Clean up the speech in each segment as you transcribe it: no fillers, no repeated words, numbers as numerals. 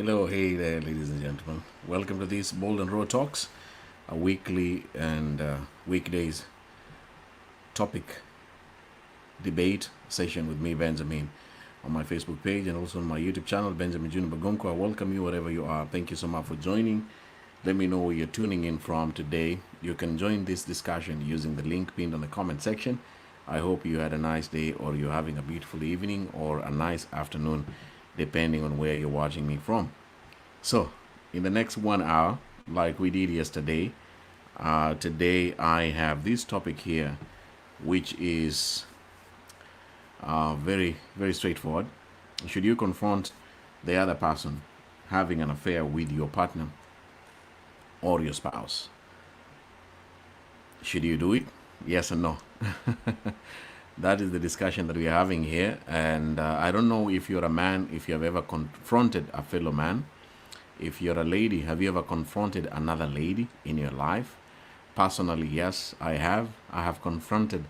Hello, hey there, ladies and gentlemen. Welcome to these Bold and Raw Talks, a weekly and weekdays topic debate session with me, Benjamin, on my Facebook page and also on my YouTube channel, Benjamin Junior Bagomko. I welcome you wherever you are. Thank you so much for joining. Let me know where you're tuning in from today. You can join this discussion using the link pinned on the comment section. I hope you had a nice day, or you're having a beautiful evening, or a nice afternoon, depending on where you're watching me from. So, in the next 1 hour, like we did yesterday, today I have this topic here, which is very, very straightforward. Should you confront the other person having an affair with your partner or your spouse? Should you do it? Yes or no? That is the discussion that we are having here. And I don't know if you're a man, if you have ever confronted a fellow man. If you're a lady, have you ever confronted another lady in your life? Personally, yes, I have. I have confronted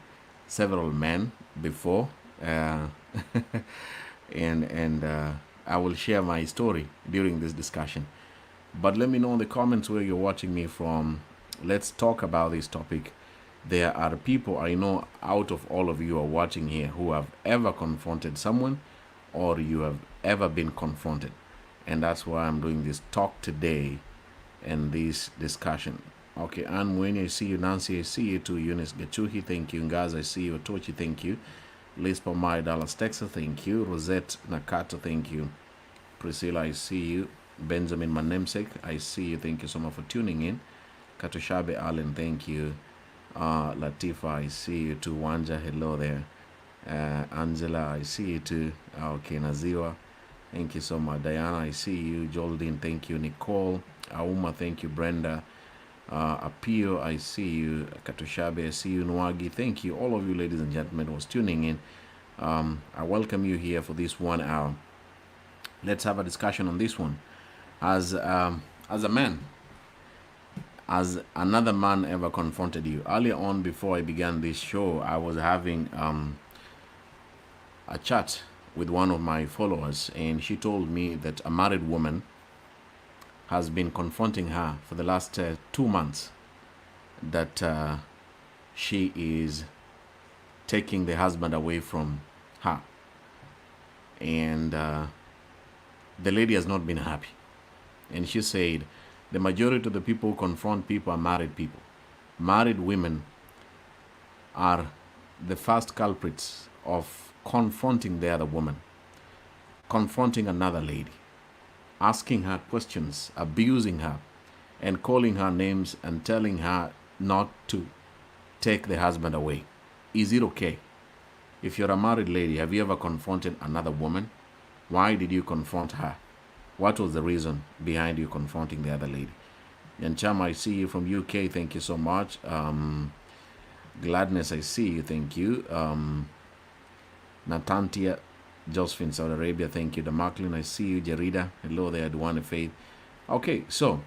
several men before, and I will share my story during this discussion. But let me know in the comments where you're watching me from. Let's talk about this topic. There are people I know out of all of you are watching here who have ever confronted someone, or you have ever been confronted. And that's why I'm doing this talk today and this discussion. Okay, Anne Mweni, I see you. Nancy, I see you too. Eunice Gachuhi, thank you. Ngaz, I see you. Tochi, thank you. Liz Pomai, Dallas, Texas, thank you. Rosette Nakato, thank you. Priscilla, I see you. Benjamin Manemsek, I see you. Thank you so much for tuning in. Katushabe Allen, thank you. Latifa, I see you too. Wanja, hello there. Angela, I see you too. Okay, Naziwa, thank you so much. Diana, I see you. Joldine, thank you. Nicole, Auma, thank you. Brenda, Apio, I see you. Katushabe, I see you. Nwagi, thank you. All of you, ladies and gentlemen, who was tuning in. I welcome you here for this 1 hour. Let's have a discussion on this one. As a man, has another man ever confronted you? Earlier on, before I began this show, I was having a chat with one of my followers, and she told me that a married woman has been confronting her for the last 2 months, that she is taking the husband away from her, and the lady has not been happy. And she said the majority of the people who confront people are married people. Married women are the first culprits of confronting the other woman, confronting another lady, asking her questions, abusing her, and calling her names and telling her not to take the husband away. Is it okay? If you're a married lady, have you ever confronted another woman? Why did you confront her? What was the reason behind you confronting the other lady? And Chama, I see you from UK. Thank you so much. Gladness, I see you. Thank you. Natantia, Josephine, Saudi Arabia. Thank you. Damaklin, I see you. Jarida, hello there. Duane Faith. Okay, so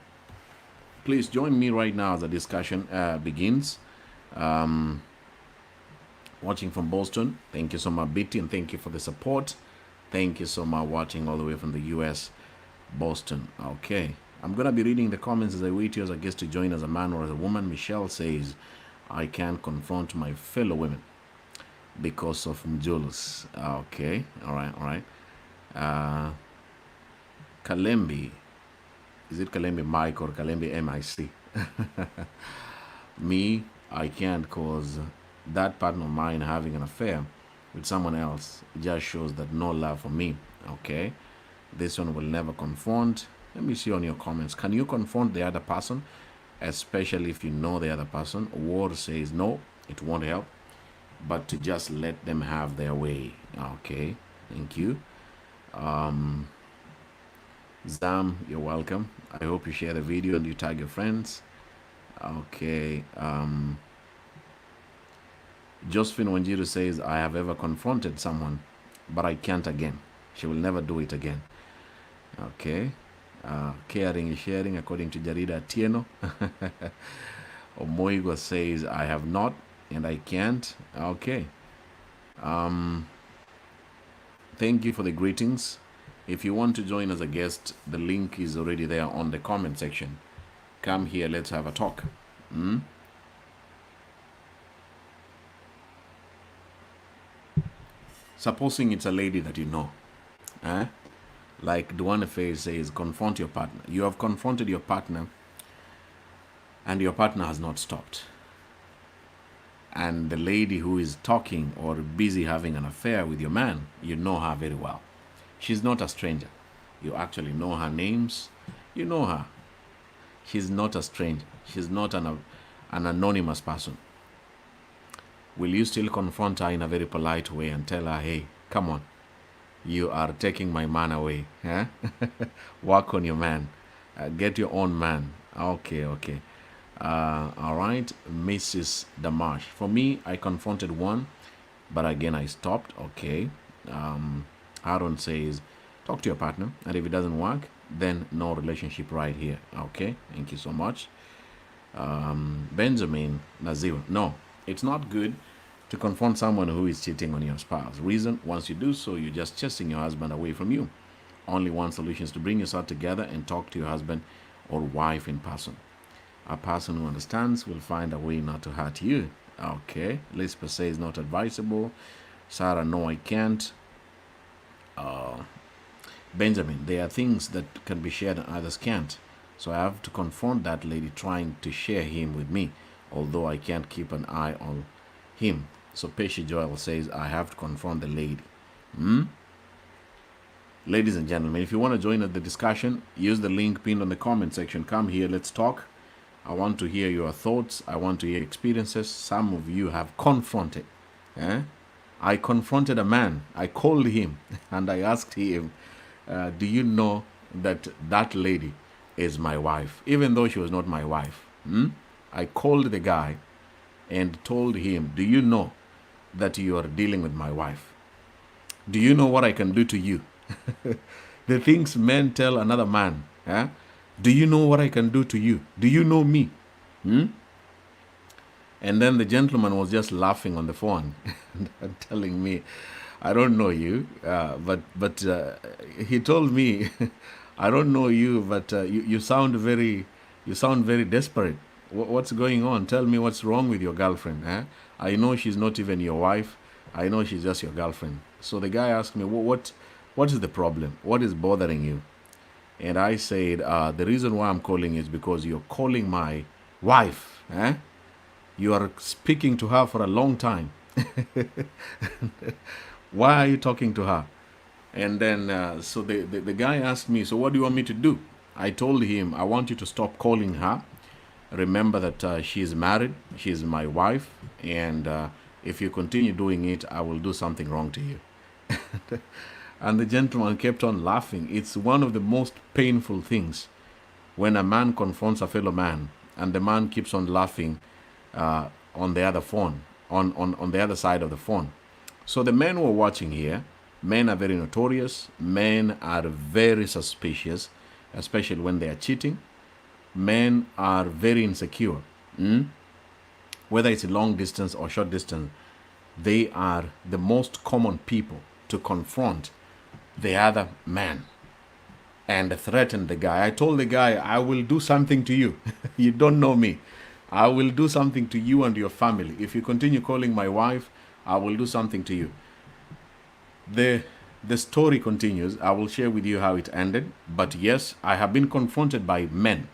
please join me right now as the discussion begins. Watching from Boston. Thank you so much, Bitty, and thank you for the support. Thank you so much watching all the way from the US, Boston. Okay. I'm going to be reading the comments as I wait you as a guest to join as a man or as a woman. Michelle says, I can't confront my fellow women because of Mjulus. Okay. All right. All right. Kalembi. Is it Kalembi Mike or Kalembi MIC? Me, I can't, cause that partner of mine having an affair with someone else just shows that no love for me. Okay, this one will never confront. Let me see on your comments. Can you confront the other person, especially if you know the other person? Ward says no, it won't help, but to just let them have their way. Okay, thank you. Zam, you're welcome. I hope you share the video and you tag your friends. Okay. Josephine Wanjiru says, I have ever confronted someone, but I can't again. She will never do it again. Okay. Caring is sharing, according to Jarida Tieno. Omoigo says, I have not and I can't. Okay. Thank you for the greetings. If you want to join as a guest, the link is already there on the comment section. Come here, let's have a talk. Supposing it's a lady that you know, eh? Like Duane Faye says, confront your partner. You have confronted your partner, and your partner has not stopped. And the lady who is talking or busy having an affair with your man, you know her very well. She's not a stranger. You actually know her names. You know her. She's not a stranger. She's not an anonymous person. Will you still confront her in a very polite way and tell her, hey, come on, you are taking my man away. Eh? Work on your man. Get your own man. Okay, okay. All right, Mrs. Damash. For me, I confronted one, but again, I stopped. Okay. Aaron says, talk to your partner, and if it doesn't work, then no relationship right here. Okay, thank you so much. Benjamin Nazir. No, it's not good to confront someone who is cheating on your spouse. Reason, once you do so, you're just chasing your husband away from you. Only one solution is to bring yourself together and talk to your husband or wife in person. A person who understands will find a way not to hurt you. Okay. Lispa says not advisable. Sarah, no, I can't. Benjamin, there are things that can be shared and others can't. So I have to confront that lady trying to share him with me, although I can't keep an eye on him. So Pesci Joel says I have to confront the lady. Ladies and gentlemen, if you want to join the discussion, use the link pinned on the comment section. Come here, let's talk. I want to hear your thoughts. I want to hear experiences. Some of you have confronted. I confronted a man. I called him and I asked him, do you know that that lady is my wife? Even though she was not my wife. I called the guy and told him, do you know that you are dealing with my wife? Do you know what I can do to you? The things men tell another man. Do you know what I can do to you? Do you know me? And then the gentleman was just laughing on the phone and telling me, I don't know you, but he told me, I don't know you, but you sound very desperate. What's going on? Tell me what's wrong with your girlfriend. I know she's not even your wife. I know she's just your girlfriend. So the guy asked me, what is the problem? What is bothering you? And I said, the reason why I'm calling is because you're calling my wife. You are speaking to her for a long time. Why are you talking to her? And then, so the guy asked me, so what do you want me to do? I told him, I want you to stop calling her. Remember that she is married. She is my wife. And if you continue doing it, I will do something wrong to you. And the gentleman kept on laughing. It's one of the most painful things when a man confronts a fellow man and the man keeps on laughing on the other phone, on the other side of the phone. So the men who are watching here, men are very notorious. Men are very suspicious, especially when they are cheating. Men are very insecure. Whether it's a long distance or short distance, they are the most common people to confront the other man and threaten the guy. I told the guy, I will do something to you. You don't know me. I will do something to you and your family. If you continue calling my wife, I will do something to you. The story continues. I will share with you how it ended. But yes, I have been confronted by men.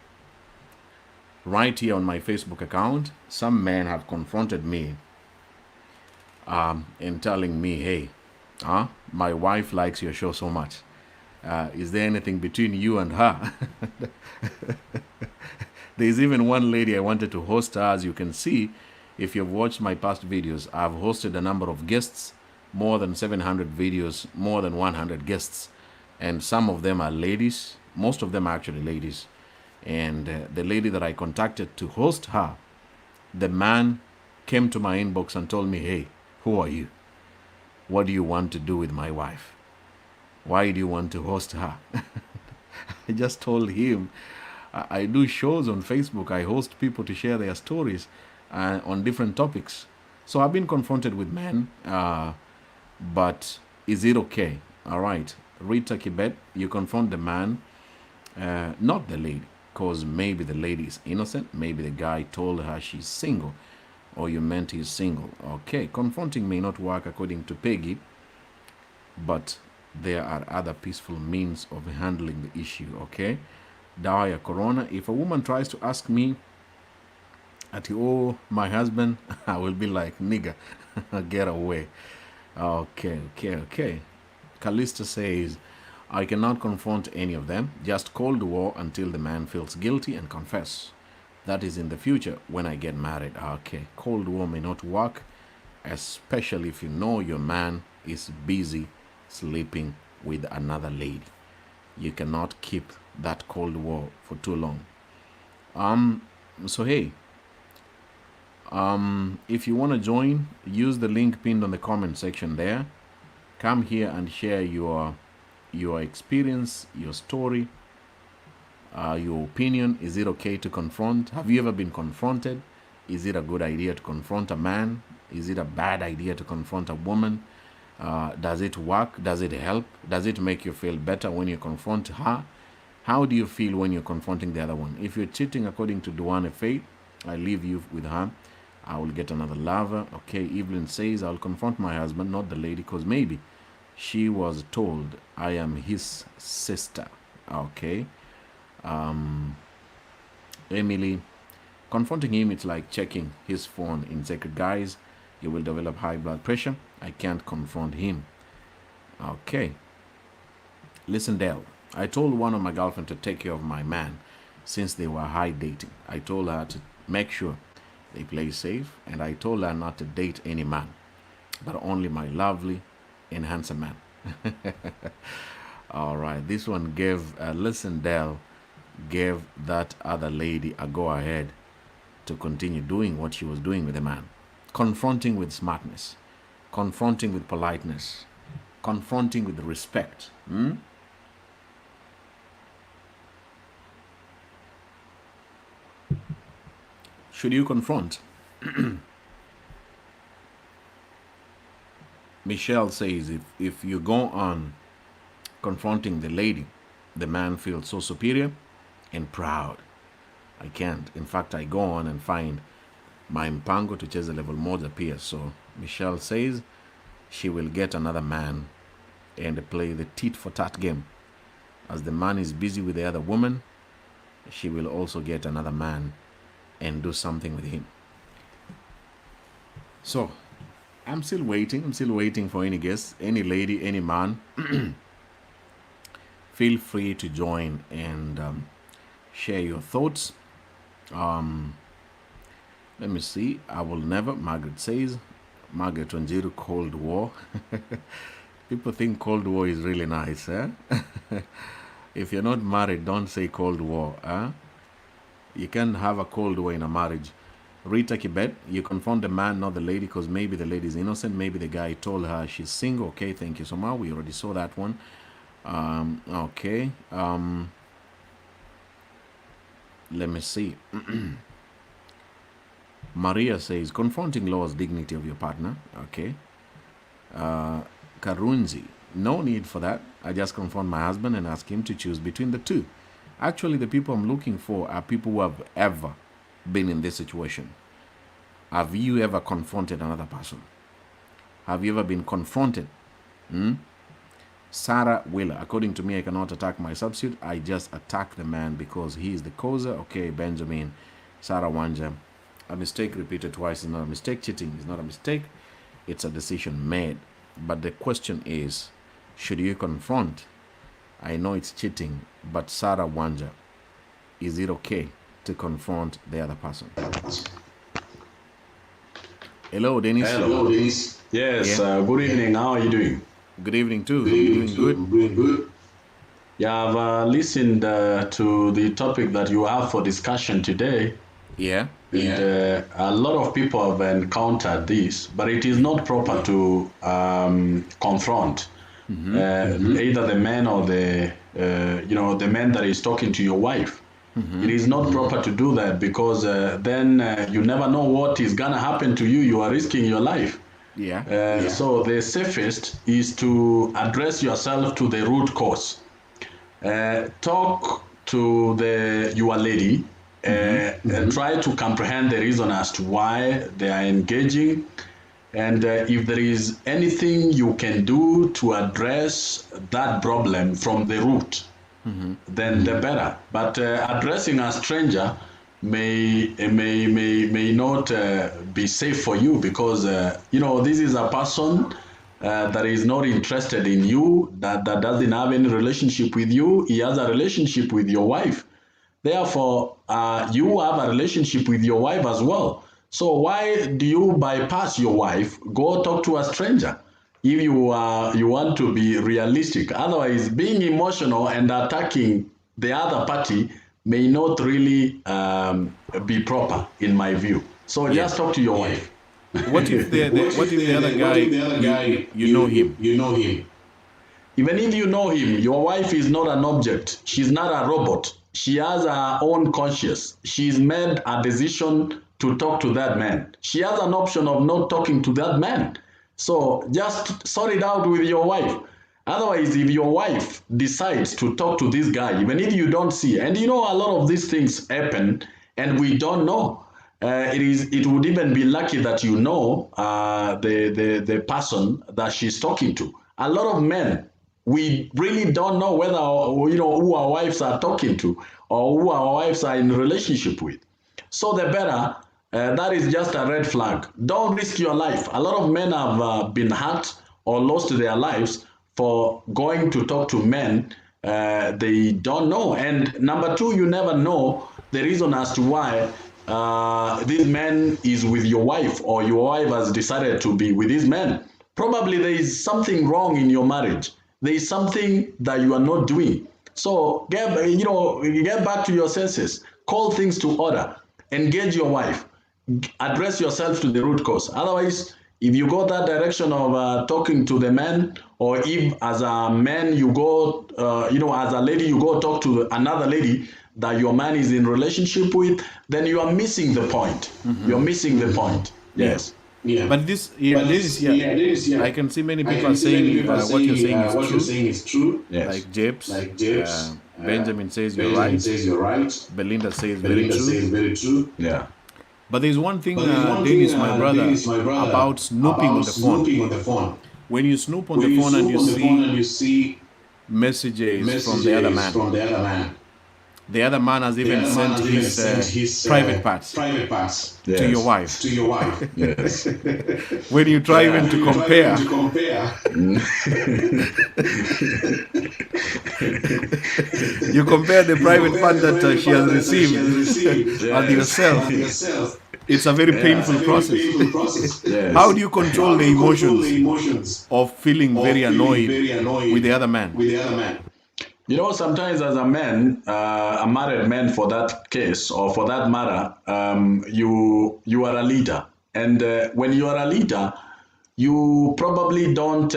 Right here on my Facebook account, some men have confronted me in telling me, hey, my wife likes your show so much. Is there anything between you and her? There's even one lady I wanted to host her. As you can see, if you've watched my past videos, I've hosted a number of guests, more than 700 videos, more than 100 guests. And some of them are ladies. Most of them are actually ladies. And the lady that I contacted to host her, the man came to my inbox and told me, hey, who are you? What do you want to do with my wife? Why do you want to host her? I just told him, I do shows on Facebook. I host people to share their stories on different topics. So I've been confronted with men, but is it okay? All right. Rita Kibet, you confront the man, not the lady, because maybe the lady is innocent. Maybe the guy told her she's single, or you meant he's single. Okay, confronting may not work according to Peggy, but there are other peaceful means of handling the issue. Okay, Dawa ya Corona. If a woman tries to ask me, oh, my husband, I will be like, nigga, get away. Okay. Callista says, I cannot confront any of them. Just Cold War until the man feels guilty and confess. That is in the future when I get married. Okay, Cold War may not work, especially if you know your man is busy sleeping with another lady. You cannot keep that Cold War for too long. So hey, if you want to join, use the link pinned on the comment section there. Come here and share your experience, your story, your opinion. Is it okay to confront? Have you ever been confronted? Is it a good idea to confront a man? Is it a bad idea to confront a woman? Does it work? Does it help? Does it make you feel better when you confront her? How do you feel when you're confronting the other one? If you're cheating according to Duane Faith, I leave you with her. I will get another lover. Okay, Evelyn says, I'll confront my husband, not the lady, because maybe she was told I am his sister. Okay. Emily, confronting him, it's like checking his phone in secret. Guys, you will develop high blood pressure. I can't confront him. Okay. Listen, Dale, I told one of my girlfriend to take care of my man since they were high dating. I told her to make sure they play safe, and I told her not to date any man, but only my lovely and handsome man. All right, this one gave, listen, Dell gave that other lady a go ahead to continue doing what she was doing with the man. Confronting with smartness, confronting with politeness, confronting with respect. Should you confront? Michelle says, if you go on confronting the lady, the man feels so superior and proud. I can't. In fact, I go on and find my mpango to chase the level mods appear. So Michelle says she will get another man and play the tit for tat game. As the man is busy with the other woman, she will also get another man and do something with him. So I'm still waiting for any guest, any lady, any man. Feel free to join and share your thoughts. Let me see. I will never, Margaret says. Margaret Wanjiru, Cold War. People think Cold War is really nice, eh? If you're not married, don't say Cold War, eh? You can have a Cold War in a marriage. Rita Kibet, you confront the man, not the lady, because maybe the lady is innocent. Maybe the guy told her she's single. Okay, thank you so much. We already saw that one. Okay. Let me see. Maria says, confronting lowers dignity of your partner. Okay. Karunzi, no need for that. I just confront my husband and ask him to choose between the two. Actually, the people I'm looking for are people who have ever been in this situation. Have you ever confronted another person? Have you ever been confronted? Sarah Wheeler, according to me, I cannot attack my substitute. I just attack the man because he is the causer. Okay, Benjamin. Sarah Wanja, a mistake repeated twice is not a mistake. Cheating is not a mistake. It's a decision made. But the question is, should you confront? I know it's cheating, but Sarah Wanja, is it okay to confront the other person? Hello, Dennis. Hello, Dennis. Yes, yeah. Good evening. How are you doing? Good evening, too. Doing good. Yeah, I've listened to the topic that you have for discussion today. Yeah. And, a lot of people have encountered this, but it is not proper to confront either the man or the the man that is talking to your wife. It is not proper to do that because then you never know what is gonna happen to you. You are risking your life. Yeah. So the safest is to address yourself to the root cause. Talk to your lady and try to comprehend the reason as to why they are engaging, and if there is anything you can do to address that problem from the root, then the better. But addressing a stranger may not be safe for you, because this is a person that is not interested in you, that doesn't have any relationship with you. He has a relationship with your wife. Therefore, you have a relationship with your wife as well. So why do you bypass your wife, go talk to a stranger? If you want to be realistic. Otherwise, being emotional and attacking the other party may not really be proper, in my view. So Yeah. just talk to your wife. What if the other guy, you know him? You know him. Even if you know him, your wife is not an object. She's not a robot. She has her own conscience. She's made a decision to talk to that man. She has an option of not talking to that man. So just sort it out with your wife. Otherwise, if your wife decides to talk to this guy, even if you don't see, and a lot of these things happen and we don't know. It would even be lucky that the person that she's talking to. A lot of men, we really don't know whether who our wives are talking to or who our wives are in relationship with. So the better, that is just a red flag. Don't risk your life. A lot of men have been hurt or lost their lives for going to talk to men they don't know. And number two, you never know the reason as to why this man is with your wife, or your wife has decided to be with this man. Probably there is something wrong in your marriage. There is something that you are not doing. So get back to your senses, call things to order, engage your wife, address yourself to the root cause. Otherwise, if you go that direction of talking to the man, or if as a man you go, as a lady you go talk to another lady that your man is in relationship with, then you are missing the point. You're missing the point. Yes. Yeah. But this is I can see many people are saying what you're saying is true. Yes. Like Japes, Benjamin says you're right. Belinda says very true. Yeah. But there's one thing, Dennis, my brother, about snooping on the phone. When you snoop on the phone and you see messages from the other man, the other man has even sent his private parts to your wife. Yes. When you try even to compare, you compare the private part that she has received and yourself. It's a very painful process. Yes. How do you control the emotions of feeling very annoyed with the other man? Sometimes as a man, a married man for that case, or for that matter, you are a leader. And when you are a leader, you probably don't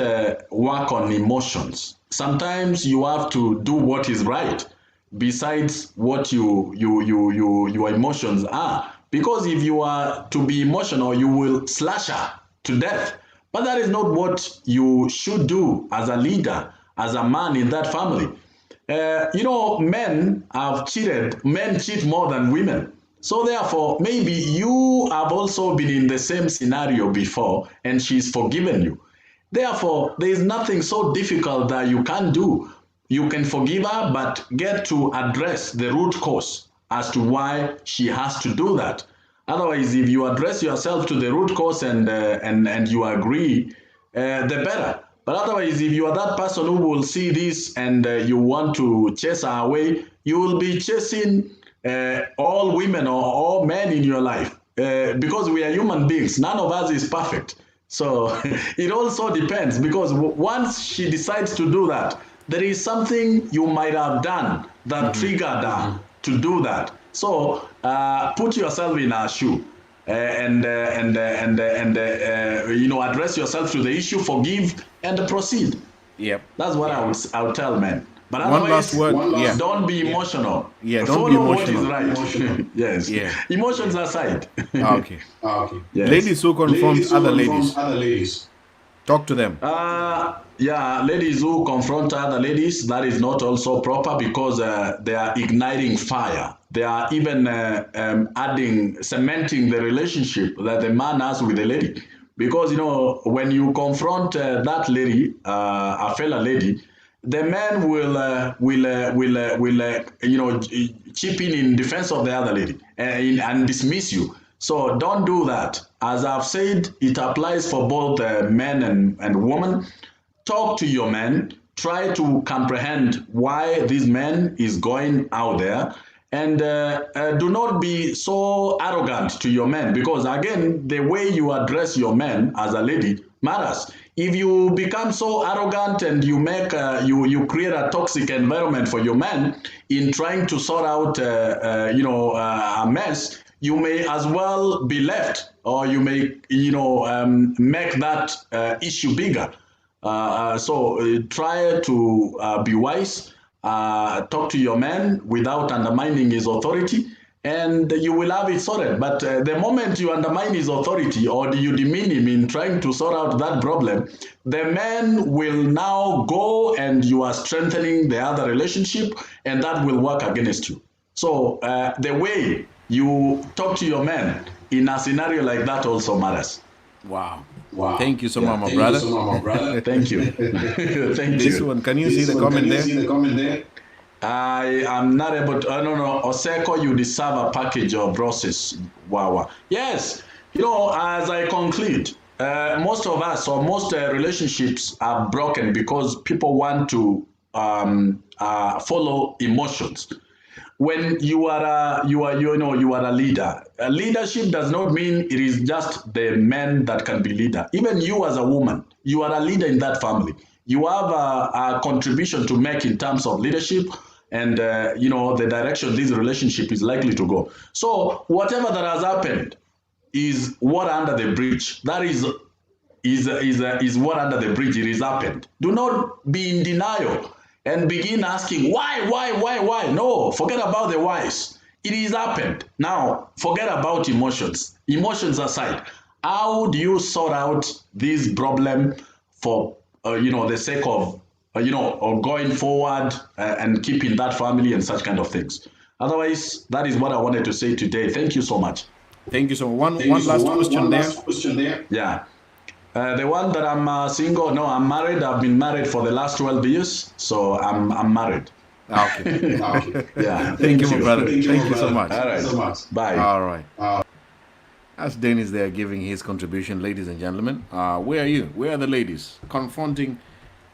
work on emotions. Sometimes you have to do what is right besides what your emotions are. Because if you are to be emotional, you will slash her to death. But that is not what you should do as a leader, as a man in that family. Men have cheated. Men cheat more than women. So therefore, maybe you have also been in the same scenario before and she's forgiven you. Therefore, there is nothing so difficult that you can't do. You can forgive her, but get to address the root cause as to why she has to do that. Otherwise, if you address yourself to the root cause and you agree, the better. But otherwise, if you are that person who will see this and you want to chase her away, you will be chasing all women or all men in your life. Because we are human beings, none of us is perfect. So it also depends, because once she decides to do that, there is something you might have done that triggered her to do that. So put yourself in her shoe. Address yourself to the issue, forgive, and proceed. Yep. That's what I would tell men. But One last otherwise, word. Yeah. don't be emotional. Yeah, don't be Follow what is emotional. right. Yes. Yeah. Emotions aside. Okay. Yes. Ladies who confront other ladies, talk to them. Yeah, ladies who confront other ladies, that is not also proper because they are igniting fire. They are even cementing the relationship that the man has with the lady. Because, you know, when you confront that lady, a fellow lady, the man will chip in defense of the other lady and dismiss you. So don't do that. As I've said, it applies for both men and women. Talk to your man. Try to comprehend why this man is going out there. And do not be so arrogant to your man because, again, the way you address your man as a lady matters. If you become so arrogant and you make you create a toxic environment for your man in trying to sort out a mess, you may as well be left, or you may make that issue bigger. So try to be wise. Talk to your man without undermining his authority, and you will have it sorted. But the moment you undermine his authority or you demean him in trying to sort out that problem, the man will now go and you are strengthening the other relationship, and that will work against you. So the way you talk to your man in a scenario like that also matters. Wow. Thank you so much, my brother. Thank you. Thank This you. one, can you see the comment there? I am not able to. No, no. Oseko, you deserve a package of roses. Wow. Yes. You know, as I conclude, most of us or most relationships are broken because people want to follow emotions. When you are a leader. Leadership does not mean it is just the men that can be leader. Even you as a woman, you are a leader in that family. You have a contribution to make in terms of leadership and the direction this relationship is likely to go. So whatever that has happened is water under the bridge. That is what under the bridge it is happened. Do not be in denial and begin asking why. No, forget about the whys. It is happened. Now forget about emotions. Emotions aside, how do you sort out this problem for the sake of or going forward and keeping that family and such kind of things? Otherwise, that is what I wanted to say today. Thank you so much. Thank you so much. One last question there. Yeah. The one that I'm single, no, I'm married. I've been married for the last 12 years, so I'm married. Okay. Yeah. Thank you, my brother. Thank you so much. All right. Bye. All right. As Dennis there giving his contribution, ladies and gentlemen, where are you? Where are the ladies? Confronting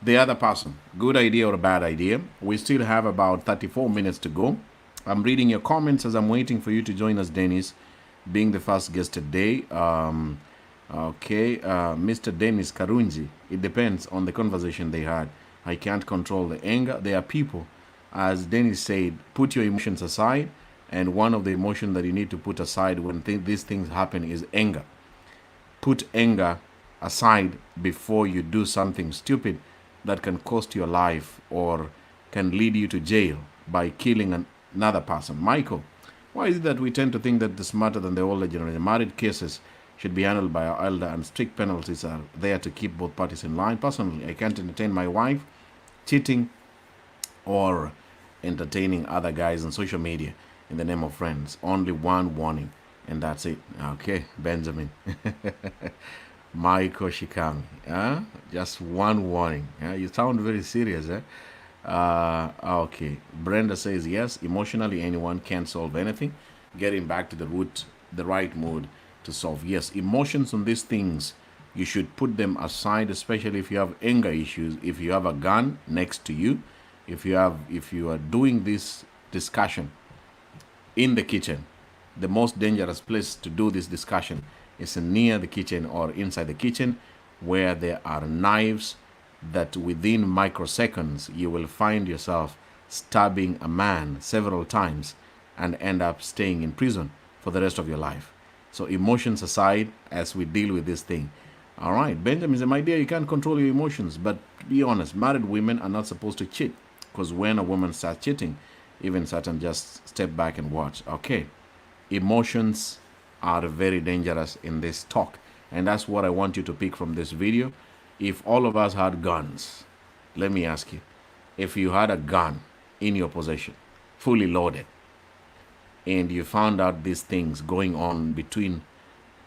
the other person. Good idea or a bad idea? We still have about 34 minutes to go. I'm reading your comments as I'm waiting for you to join us, Dennis, being the first guest today. Mr. Dennis Karunji, it depends on the conversation they had. I can't control the anger. There are people, as Dennis said, put your emotions aside, and one of the emotions that you need to put aside when these things happen is anger. Put anger aside before you do something stupid that can cost your life or can lead you to jail by killing another person. Michael, why is it that we tend to think that the smarter than the older generation? Married cases should be handled by our elder, and strict penalties are there to keep both parties in line. Personally, I can't entertain my wife cheating or entertaining other guys on social media in the name of friends. Only one warning, and that's it. Okay, Benjamin. Michael Shikami. Just one warning. You sound very serious. Okay. Brenda says yes, emotionally anyone can solve anything. Getting back to the root, the right mood to solve. Yes, emotions on these things, you should put them aside, especially if you have anger issues. If you have a gun next to you, if you are doing this discussion in the kitchen, the most dangerous place to do this discussion is near the kitchen or inside the kitchen, where there are knives that within microseconds you will find yourself stabbing a man several times and end up staying in prison for the rest of your life. So emotions aside as we deal with this thing. All right, Benjamin said, my dear, you can't control your emotions, but to be honest, married women are not supposed to cheat. Because when a woman starts cheating, even Satan just step back and watch. Okay, emotions are very dangerous in this talk. And that's what I want you to pick from this video. If all of us had guns, let me ask you, if you had a gun in your possession, fully loaded, and you found out these things going on between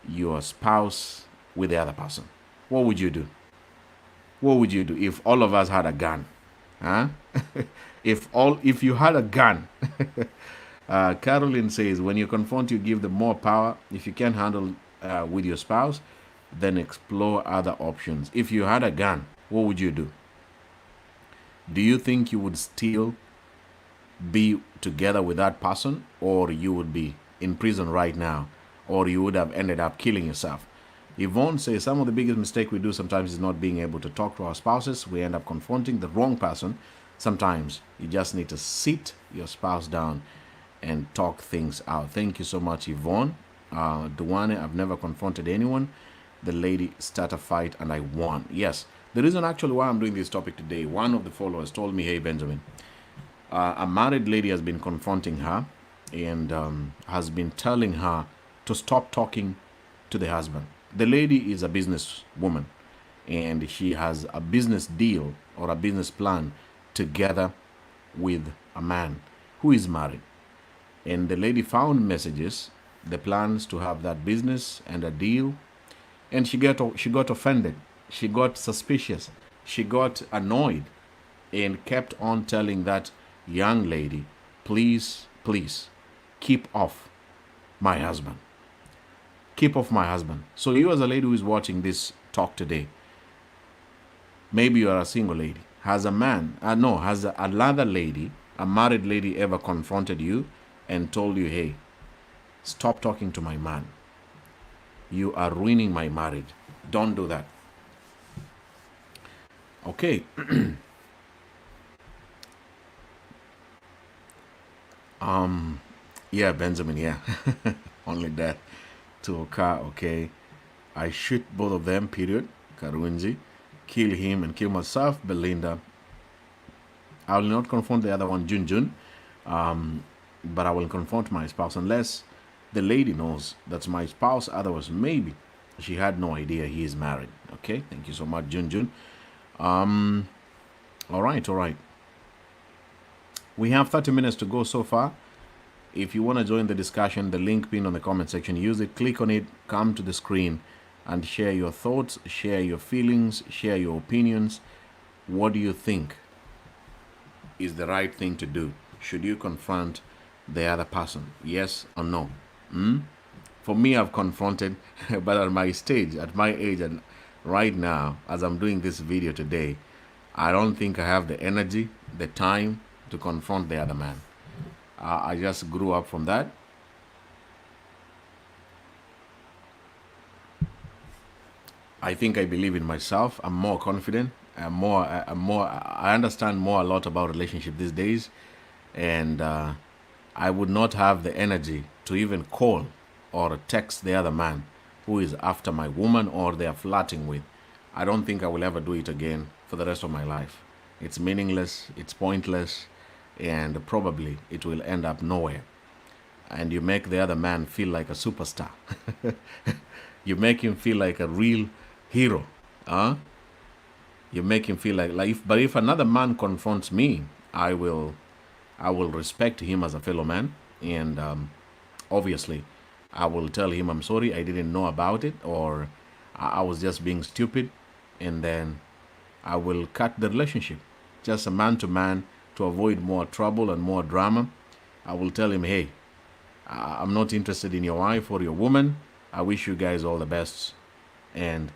your spouse with the other person, what would you do? What would you do if all of us had a gun? Huh? If you had a gun, Caroline says, when you confront, you give them more power. If you can't handle with your spouse, then explore other options. If you had a gun, what would you do? Do you think you would still be together with that person, or you would be in prison right now, or you would have ended up killing yourself? Yvonne says some of the biggest mistake we do sometimes is not being able to talk to our spouses. We end up confronting the wrong person. Sometimes you just need to sit your spouse down and talk things out. Thank you so much, Yvonne. Duane, I've never confronted anyone. The lady started a fight and I won. Yes, the reason actually why I'm doing this topic today, one of the followers told me, hey, Benjamin, a married lady has been confronting her and has been telling her to stop talking to the husband. The lady is a businesswoman and she has a business deal or a business plan together with a man who is married. And the lady found messages, the plans to have that business and a deal, and she got offended. She got suspicious. She got annoyed and kept on telling that young lady, please, please, keep off my husband. Keep off my husband. So you as a lady who is watching this talk today, maybe you are a single lady. Has another lady, a married lady, ever confronted you and told you, hey, stop talking to my man. You are ruining my marriage. Don't do that. Okay. Yeah, Benjamin, yeah. Only that to occur, okay. I shoot both of them, period. Karunji. Kill him and kill myself, Belinda. I will not confront the other one, Junjun. But I will confront my spouse unless the lady knows that's my spouse. Otherwise, maybe she had no idea he is married. Okay, thank you so much, Junjun. All right. We have 30 minutes to go so far. If you want to join the discussion, the link pinned on the comment section, use it, click on it, come to the screen and share your thoughts, share your feelings, share your opinions. What do you think is the right thing to do? Should you confront the other person? Yes or no? For me, I've confronted, but at my stage, at my age, and right now, as I'm doing this video today, I don't think I have the energy, the time to confront the other man. I just grew up from that. I think I believe in myself. I'm more confident. I understand more a lot about relationship these days, and I would not have the energy to even call or text the other man who is after my woman or they are flirting with. I don't think I will ever do it again for the rest of my life. It's meaningless. It's pointless. And probably it will end up nowhere. And you make the other man feel like a superstar. You make him feel like a real hero. You make him feel but if another man confronts me, I will respect him as a fellow man. And obviously, I will tell him I'm sorry, I didn't know about it, or I was just being stupid. And then I will cut the relationship. Just a man to man, to avoid more trouble and more drama. I will tell him, hey, I'm not interested in your wife or your woman. I wish you guys all the best. And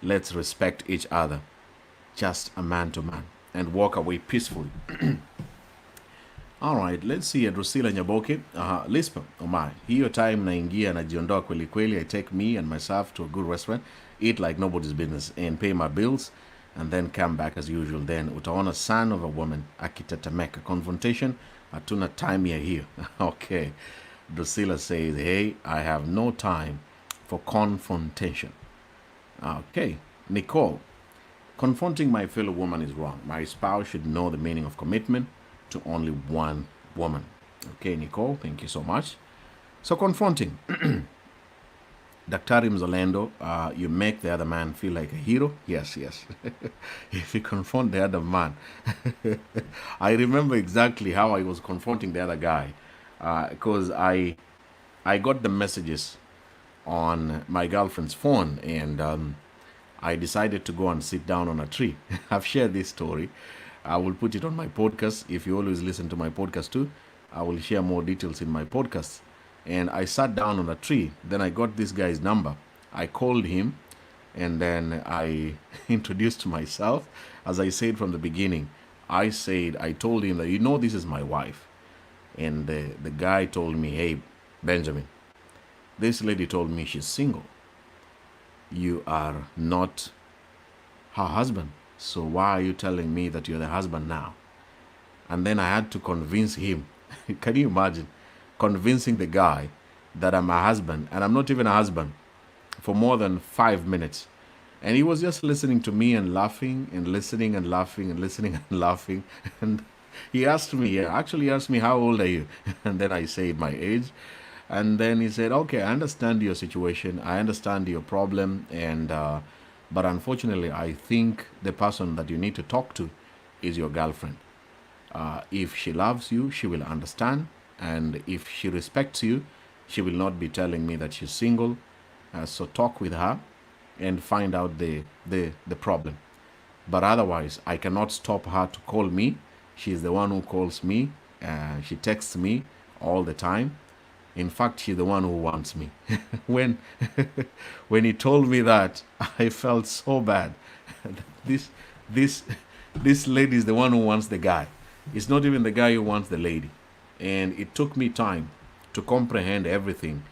let's respect each other. Just a man to man. And walk away peacefully. All right, let's see. Drusilla Nyaboke. Lispa, my. Hiyo time naingia najiondoa kweli kweli. I take me and myself to a good restaurant. Eat like nobody's business. And pay my bills. And then come back as usual. Then utaona son of a woman akitetemeka. Confrontation, hatuna time ya here. Okay. Drusilla says, hey, I have no time for confrontation. Okay. Nicole, Confronting my fellow woman is wrong. My spouse should know the meaning of commitment to only one woman. Okay, Nicole, thank you so much. So, confronting. Daktari Mzalendo, you make the other man feel like a hero. Yes, yes. If you confront the other man, I remember exactly how I was confronting the other guy, because I got the messages on my girlfriend's phone, and I decided to go and sit down on a tree. I've shared this story. I will put it on my podcast. If you always listen to my podcast too, I will share more details in my podcast. And I sat down on a tree. Then I got this guy's number. I called him, and then I introduced myself. As I said from the beginning, I told him that, this is my wife. And the guy told me, hey, Benjamin, this lady told me she's single. You are not her husband. So why are you telling me that you're the husband now? And then I had to convince him. Can you imagine? Convincing the guy that I'm a husband, and I'm not even a husband, for more than 5 minutes. And he was just listening to me and laughing and listening and laughing and listening and laughing. And he asked me, how old are you? And then I said my age. And then he said, okay, I understand your situation. I understand your problem. But unfortunately, I think the person that you need to talk to is your girlfriend. If she loves you, she will understand. And if she respects you, she will not be telling me that she's single. So talk with her and find out the problem. But otherwise, I cannot stop her to call me. She's the one who calls me. She texts me all the time. In fact, she's the one who wants me. when when he told me that, I felt so bad. this this lady is the one who wants the guy. It's not even the guy who wants the lady. And it took me time to comprehend everything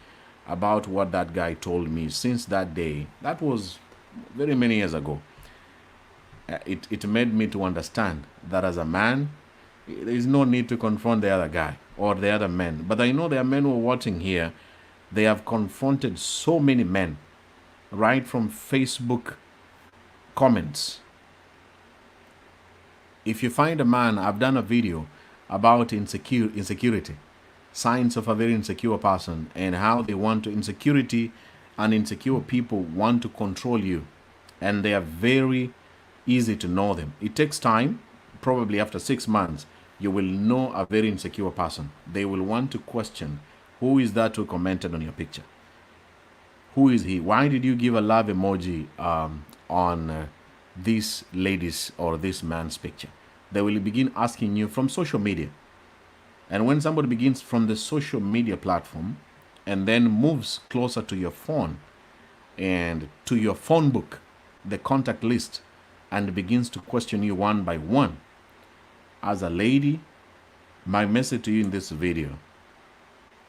about what that guy told me since that day. That was very many years ago. It made me to understand that as a man, there is no need to confront the other guy or the other men. But I know there are men who are watching here. They have confronted so many men, right from Facebook comments. If you find a man, I've done a video about insecurity, signs of a very insecure person, and how they want to, insecurity and insecure people want to control you. And they are very easy to know them. It takes time. Probably after 6 months, you will know a very insecure person. They will want to question, who is that who commented on your picture? Who is he? Why did you give a love emoji on this lady's or this man's picture? They will begin asking you from social media. And when somebody begins from the social media platform and then moves closer to your phone and to your phone book, the contact list, and begins to question you one by one, as a lady, my message to you in this video,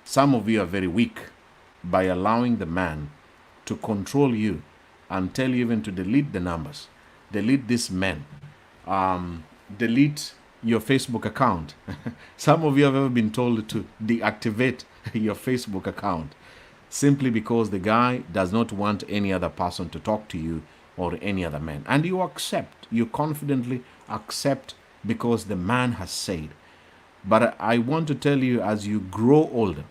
some of you are very weak by allowing the man to control you and tell you even to delete the numbers, delete these men, delete your Facebook account. Some of you have ever been told to deactivate your Facebook account simply because the guy does not want any other person to talk to you or any other man. And you accept, you confidently accept because the man has said. But I want to tell you, as you grow older,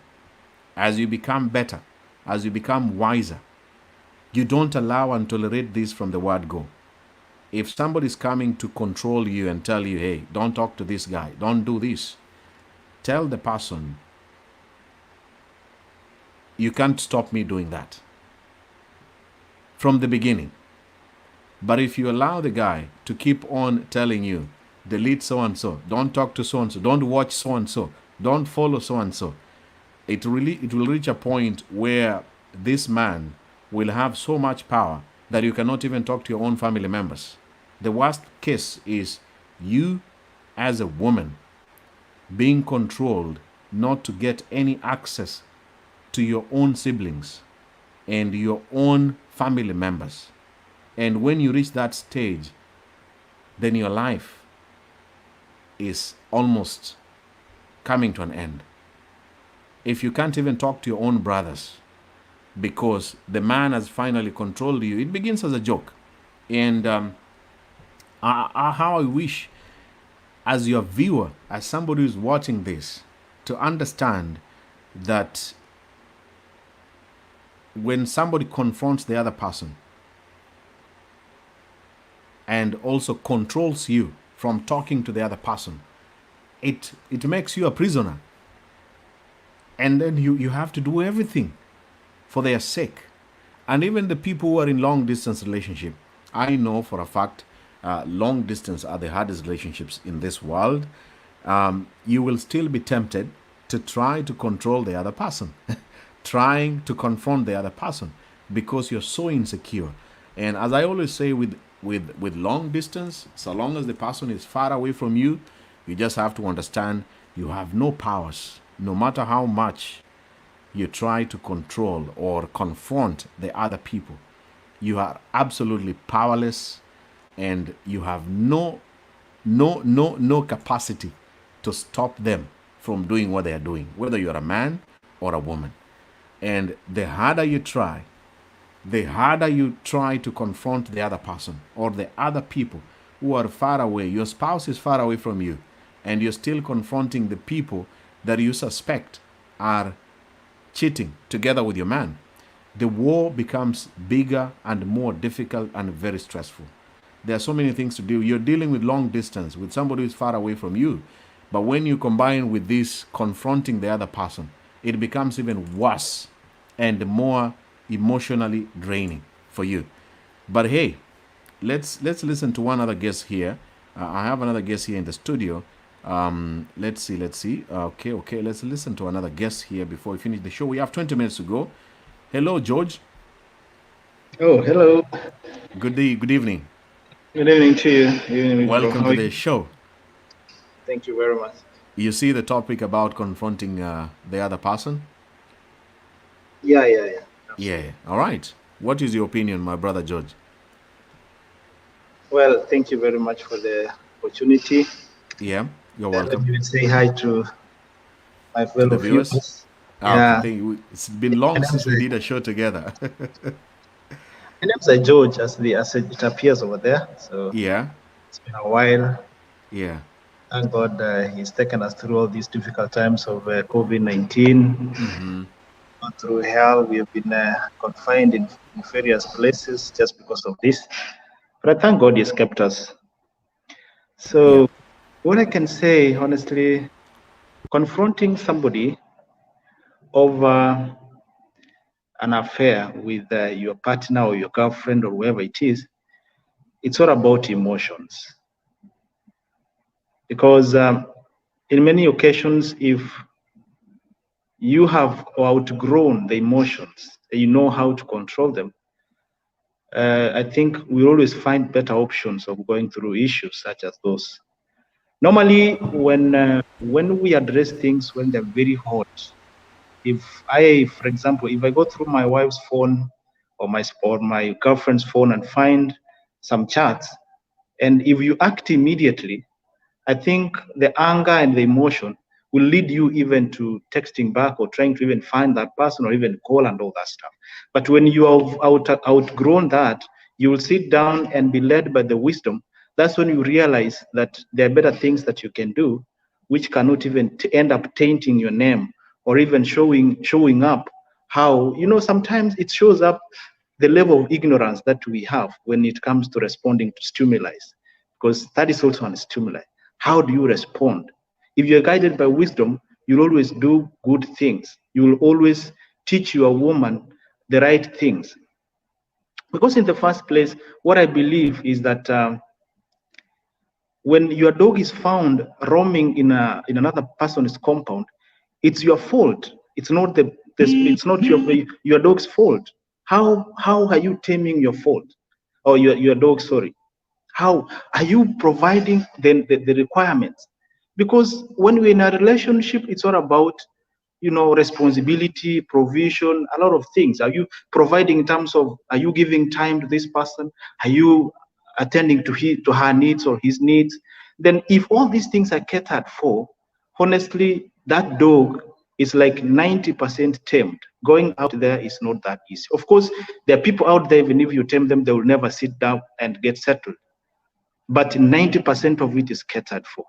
as you become better, as you become wiser, you don't allow and tolerate this from the word go. If somebody is coming to control you and tell you, hey, don't talk to this guy, don't do this, tell the person, you can't stop me doing that from the beginning. But if you allow the guy to keep on telling you, delete so-and-so, don't talk to so-and-so, don't watch so-and-so, don't follow so-and-so, it will reach a point where this man will have so much power that you cannot even talk to your own family members. The worst case is you as a woman being controlled not to get any access to your own siblings and your own family members. And when you reach that stage, then your life is almost coming to an end. If you can't even talk to your own brothers because the man has finally controlled you, it begins as a joke. And How I wish, as your viewer, as somebody who's watching this, to understand that when somebody confronts the other person and also controls you from talking to the other person, it makes you a prisoner. And then you have to do everything for their sake. And even the people who are in long distance relationship, I know for a fact, long distance are the hardest relationships in this world. You will still be tempted to try to control the other person, trying to confront the other person because you're so insecure. And as I always say, with long distance, so long as the person is far away from you, you just have to understand you have no powers, no matter how much you try to control or confront the other people. You are absolutely powerless, and you have no capacity to stop them from doing what they are doing, whether you're a man or a woman. And the harder you try to confront the other person or the other people who are far away. Your spouse is far away from you, and you're still confronting the people that you suspect are cheating together with your man. The war becomes bigger and more difficult and very stressful. There are so many things to do. You're dealing with long distance with somebody who's far away from you. But when you combine with this confronting the other person, it becomes even worse and more emotionally draining for you. But hey, let's listen to one other guest here. I have another guest here in the studio. Let's see. Okay. Let's listen to another guest here before we finish the show. We have 20 minutes to go. Hello, George. Oh, hello. Good day. Good evening. Good evening to you. Good evening, bro. Welcome How to are the you? show. Thank you very much. You see the topic about confronting the other person? Yeah. Yeah. Absolutely. All right. What is your opinion, my brother George? Well, thank you very much for the opportunity. Yeah. You're Let welcome. me say hi to my To the fellow viewers. viewers. Okay. Yeah, It's been long my since name's we did a show together. my name's George, as it appears over there. So Yeah. it's been a while. Yeah. Thank God He's taken us through all these difficult times of COVID-19. Gone through hell. We have been confined in various places just because of this. But I thank God He's kept us. Yeah. So what I can say, honestly, confronting somebody over an affair with your partner or your girlfriend or whoever it is, it's all about emotions. Because in many occasions, if you have outgrown the emotions, you know how to control them, I think we always find better options of going through issues such as those. Normally, when we address things when they're very hot, if I, for example, if I go through my wife's phone or my girlfriend's phone and find some chats, and if you act immediately, I think the anger and the emotion will lead you even to texting back or trying to even find that person or even call and all that stuff. But when you have outgrown that, you will sit down and be led by the wisdom. That's when you realize that there are better things that you can do, which cannot even end up tainting your name or even showing up how, sometimes it shows up the level of ignorance that we have when it comes to responding to stimuli, because that is also a stimuli. How do you respond? If you're guided by wisdom, you'll always do good things. You will always teach your woman the right things. Because in the first place, what I believe is that when your dog is found roaming in another person's compound, it's your fault. It's not it's not your dog's fault. How are you taming your fault or your dog? Sorry. How are you providing the requirements? Because when we're in a relationship, it's all about responsibility, provision, a lot of things. Are you providing in terms of, are you giving time to this person? Are you attending to her needs or his needs? Then if all these things are catered for, honestly, that dog is like 90% tamed. Going out there is not that easy. Of course, there are people out there, even if you tame them, they will never sit down and get settled. but 90% of it is catered for.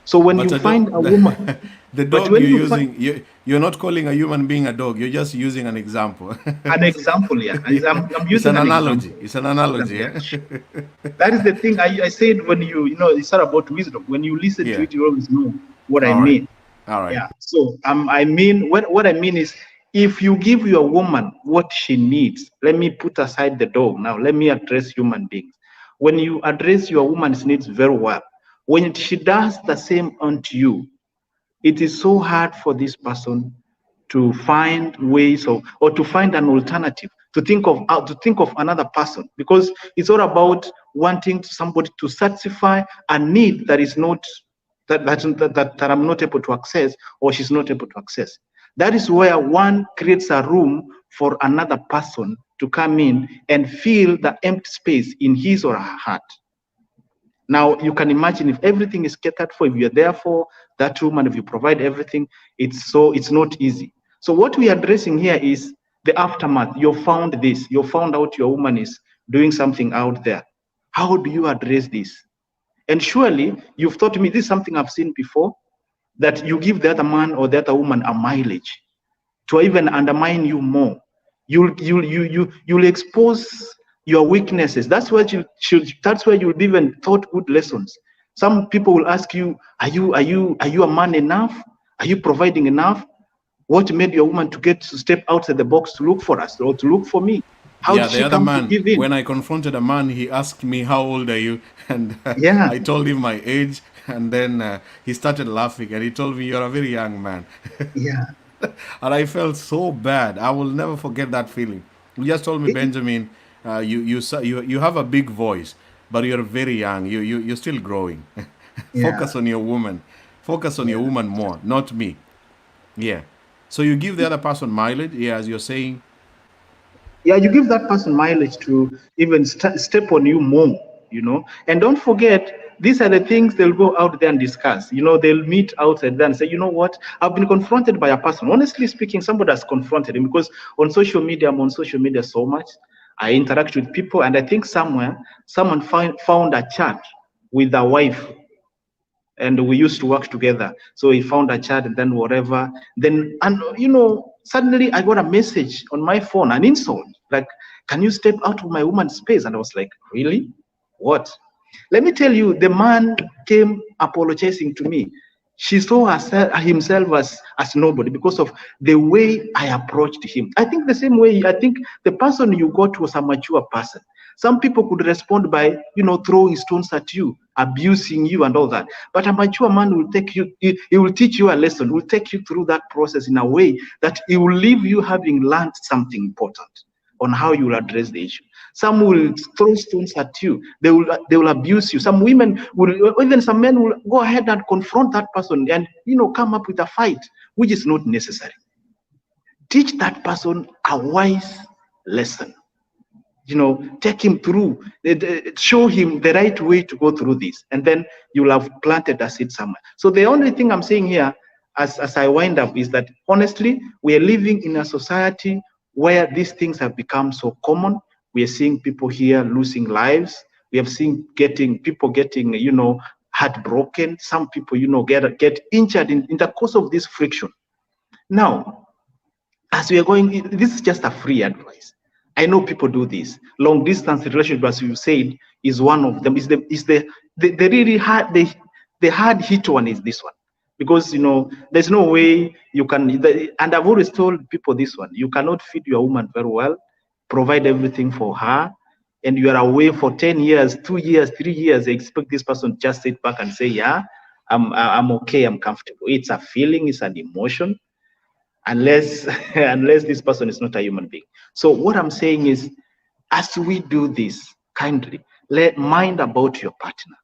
So when But you find a woman, the but dog when you're you find using, you're not calling a human being a dog. You're just using an example. an example, yeah, Yeah. I'm It's using an an analogy. example. It's an analogy. Yeah. Yeah. That is the thing I said when it's not about wisdom. When you listen to Yeah. it, you always know what I All right. mean. All right. Yeah. So I mean, what I mean is, if you give your woman what she needs, let me put aside the dog now. Let me address human beings. When you address your woman's needs very well, when she does the same unto you, it is so hard for this person to find ways of, or to find an alternative, to think of another person, because it's all about wanting somebody to satisfy a need that is not that I'm not able to access, or she's not able to access. That is where one creates a room for another person to come in and fill the empty space in his or her heart. Now, you can imagine if everything is catered for, if you're there for that woman, if you provide everything, it's not easy. So what we are addressing here is the aftermath. You found this, you found out your woman is doing something out there. How do you address this? And surely you've thought to me, this is something I've seen before, that you give the other man or the other woman a mileage to even undermine you more. You'll expose your weaknesses. That's where you'll be even taught good lessons. Some people will ask you, are you a man enough? Are you providing enough? What made your woman to step outside the box to look for us or to look for me? How Yeah, did the she other come to man, give in? when I confronted a man, he asked me, "How old are you?" And Yeah, I told him my age. And then he started laughing and he told me, "You're a very young man." yeah. And I felt so bad. I will never forget that feeling. He just told me, It- Benjamin, you have a big voice, but you're very young. You're still growing. yeah, Focus on your woman. Focus on your yeah. woman more, not me. Yeah. So you give the other person mileage, yeah, as you're saying. Yeah, you give that person mileage to even step on you more. And don't forget, these are the things they'll go out there and discuss. They'll meet outside there and say, you know what, I've been confronted by a person. Honestly speaking, somebody has confronted him, because on social media, I'm on social media so much. I interact with people, and I think somewhere someone found a chat with a wife, and we used to work together. So he found a chat, and then whatever. Then, and suddenly I got a message on my phone, an insult, like, "Can you step out of my woman's space?" And I was like, "Really? What?" Let me tell you, the man came apologizing to me. She saw himself as nobody because of the way I approached him. I think the same way, I think the person you got was a mature person. Some people could respond by, throwing stones at you, abusing you, and all that. But a mature man will take you, he will teach you a lesson, will take you through that process in a way that he will leave you having learned something important on how you will address the issue. Some will throw stones at you. They will abuse you. Some women will, even some men will go ahead and confront that person and come up with a fight, which is not necessary. Teach that person a wise lesson. Take him through, show him the right way to go through this, and then you'll have planted a seed somewhere. So the only thing I'm saying here, as I wind up, is that honestly, we are living in a society where these things have become so common. We are seeing people here losing lives. We have seen people getting, heartbroken. Some people, get injured in the course of this friction. Now, as we are going, this is just a free advice. I know people do this. Long distance relationship, as you said, is one of them. Is the really hard the hard hit one is this one, because there's no way you can. And I've always told people this one: you cannot feed your woman very well, provide everything for her, and you are away for 10 years, 2 years, 3 years. They expect this person to just sit back and say, "Yeah, I'm okay, I'm comfortable." It's a feeling, it's an emotion, unless unless this person is not a human being. So what I'm saying is, as we do this, kindly let mind about your partner.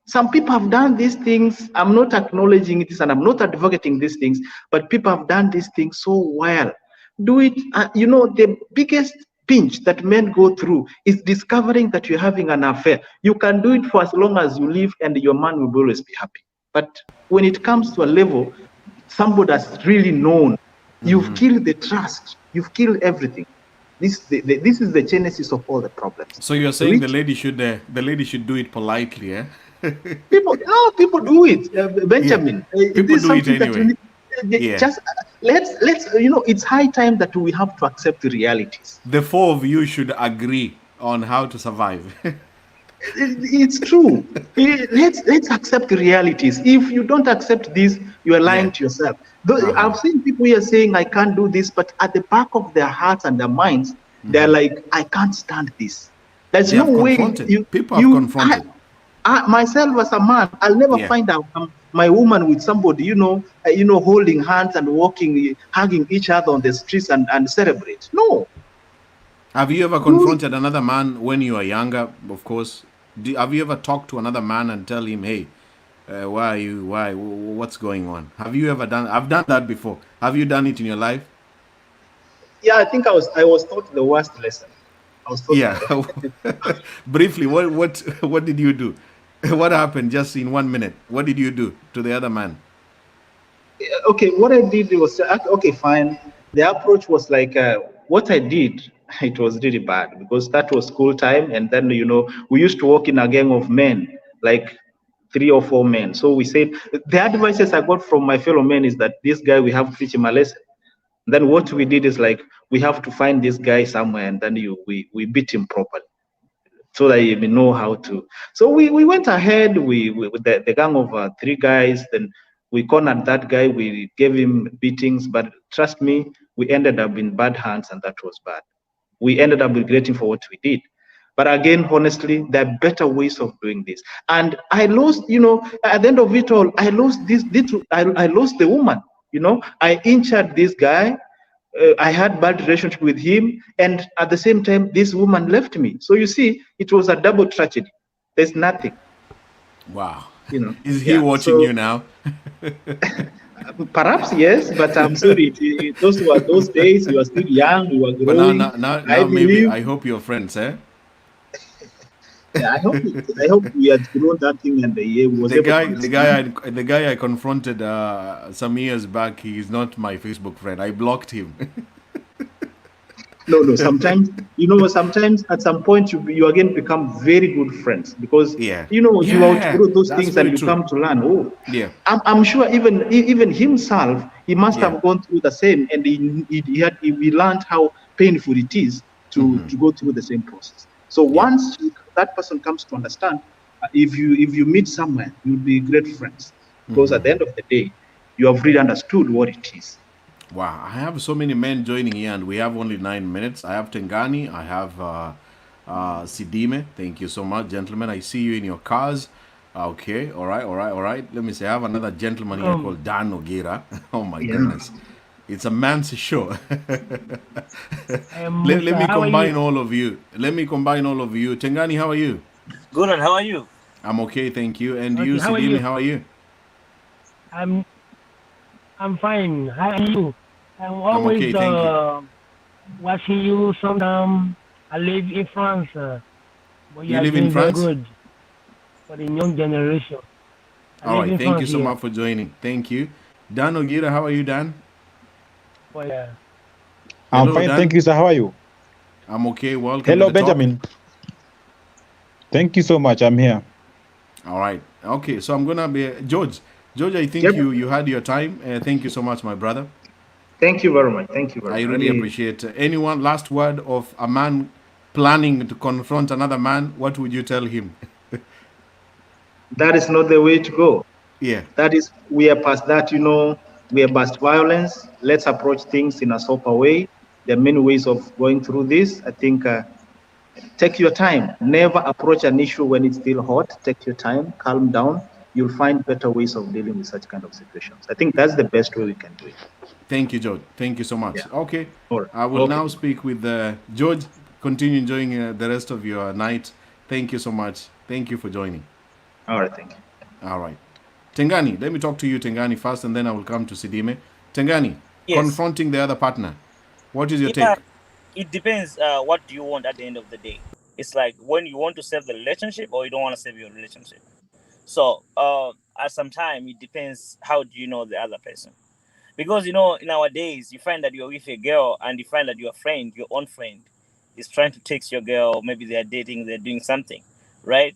Some people have done these things. I'm not acknowledging this and I'm not advocating these things, but people have done these things so well. Do it. The biggest pinch that men go through is discovering that you're having an affair. You can do it for as long as you live, and your man will always be happy. But when it comes to a level, somebody that's really known, you've killed the trust, you've killed everything. This is the genesis of all the problems. So you're saying Rich the lady should do it politely, eh? people do it, Yeah, Benjamin. people This is do it something that we anyway. need. Yeah, Just let's it's high time that we have to accept the realities. the four of you should agree on how to survive. It's true. Let's accept the realities. If you don't accept this, you are Yeah. lying to yourself. Though Uh-huh. I've seen people here saying I can't do this, but at the back of their hearts and their minds, they're like, I can't stand this. There's They no have way confronted. you People have you confronted. I myself as a man, I'll never Yeah. find out my woman with somebody, holding hands and walking, hugging each other on the streets and celebrate. No, Have you ever those confronted another man when you were younger? Of course. Have you ever talked to another man and tell him, "Hey, why are you? Why? What's going on?" Have you ever done? I've done that before. Have you done it in your life? yeah, I think I was taught the worst lesson. I was taught Yeah. Briefly, what did you do? What happened? Just in 1 minute. What did you do to the other man? okay, what I did was okay, fine. The approach was like what I did. It was really bad because that was school time, and then we used to walk in a gang of men, like 3 or 4 men. So we said the advices I got from my fellow men is that this guy we have to teach him a lesson. Then what we did is like we have to find this guy somewhere, and then we beat him properly so that he may know how to. So we went ahead. We with the gang of 3 guys. Then we cornered that guy. We gave him beatings, but trust me, we ended up in bad hands, and that was bad. We ended up regretting for what we did. But again, honestly, there are better ways of doing this. And I lost, at the end of it all, I lost this. I lost the woman. I injured this guy. I had bad relationship with him, and at the same time, this woman left me. So you see, it was a double tragedy. There's nothing, Wow. Is he yeah. watching So you now? perhaps yes, but I'm sorry. Those were those days. We were still young. We were But now, growing. now, now, I now maybe believe. I hope you're friends, eh? Yeah, I hope we had grown that thing and he was The able to guy, the guy, understand. the guy I confronted some years back. He's not my Facebook friend. I blocked him. No, no. Sometimes at some point you again become very good friends because Yeah, you yeah, outgrow those that's things and very you true. come to learn. Oh, Yeah, I'm sure even himself he must yeah. have gone through the same, and he learned how painful it is to go through the same process. So Yeah. once that person comes to understand, if you meet somewhere, you'll be great friends because at the end of the day, you have really understood what it is. Wow, I have so many men joining here, and we have only 9 minutes. I have Tengani, I have Sidime. Thank you so much, gentlemen. I see you in your cars. Okay, all right, all right, all right. Let me see. I have another gentleman here called Dan Ogira. Oh my Yeah. goodness, it's a man's show. Let Musa, me how are combine you? all of you. Let me combine all of you. Tengani, how are you? Good, and how are you? I'm okay, thank you. And you, Okay, how are Sidime, you? how are you? I'm I'm fine. How are you? I'm I'm always okay, thank you. watching you. Sometimes I live in France, but you You are live in doing very France? good for the young generation. I All live right, in thank you France so here. much for joining. Thank you. Dan Ogira, how are you, Dan? But yeah, I'm Hello, fine, thank Dan. you, sir. How are you? I'm okay. Welcome to Hello, the talk. Benjamin. Thank you so much. I'm here. All right. Okay. So I'm gonna be George. George, I think Yep. you had your time. Thank you so much, my brother. Thank you very much. Thank you very I much. really Really, appreciate. Anyone last word of a man planning to confront another man? What would you tell him? that is not the way to go. Yeah. That is, we are past that. We are past violence. Let's approach things in a sober way. There are many ways of going through this. I think take your time. Never approach an issue when it's still hot. Take your time, calm down. You'll find better ways of dealing with such kind of situations. I think that's the best way we can do it. Thank you, George. Thank you so Yeah. much. Okay. All right. I will Okay. now speak with George. Continue enjoying the rest of your night. Thank you so much. Thank you for joining. All right. Thank you. All right. Tengani, let me talk to you, Tengani, first, and then I will come to Sidime. Tengani, Yes. confronting the other partner. What is your Yeah, take? it depends what do you want at the end of the day. It's like when you want to save the relationship or you don't want to save your relationship. So at some time it depends how do you know the other person. Because nowadays you find that you're with a girl and you find that your friend, your own friend, is trying to text your girl. Maybe they're dating, they're doing something, right?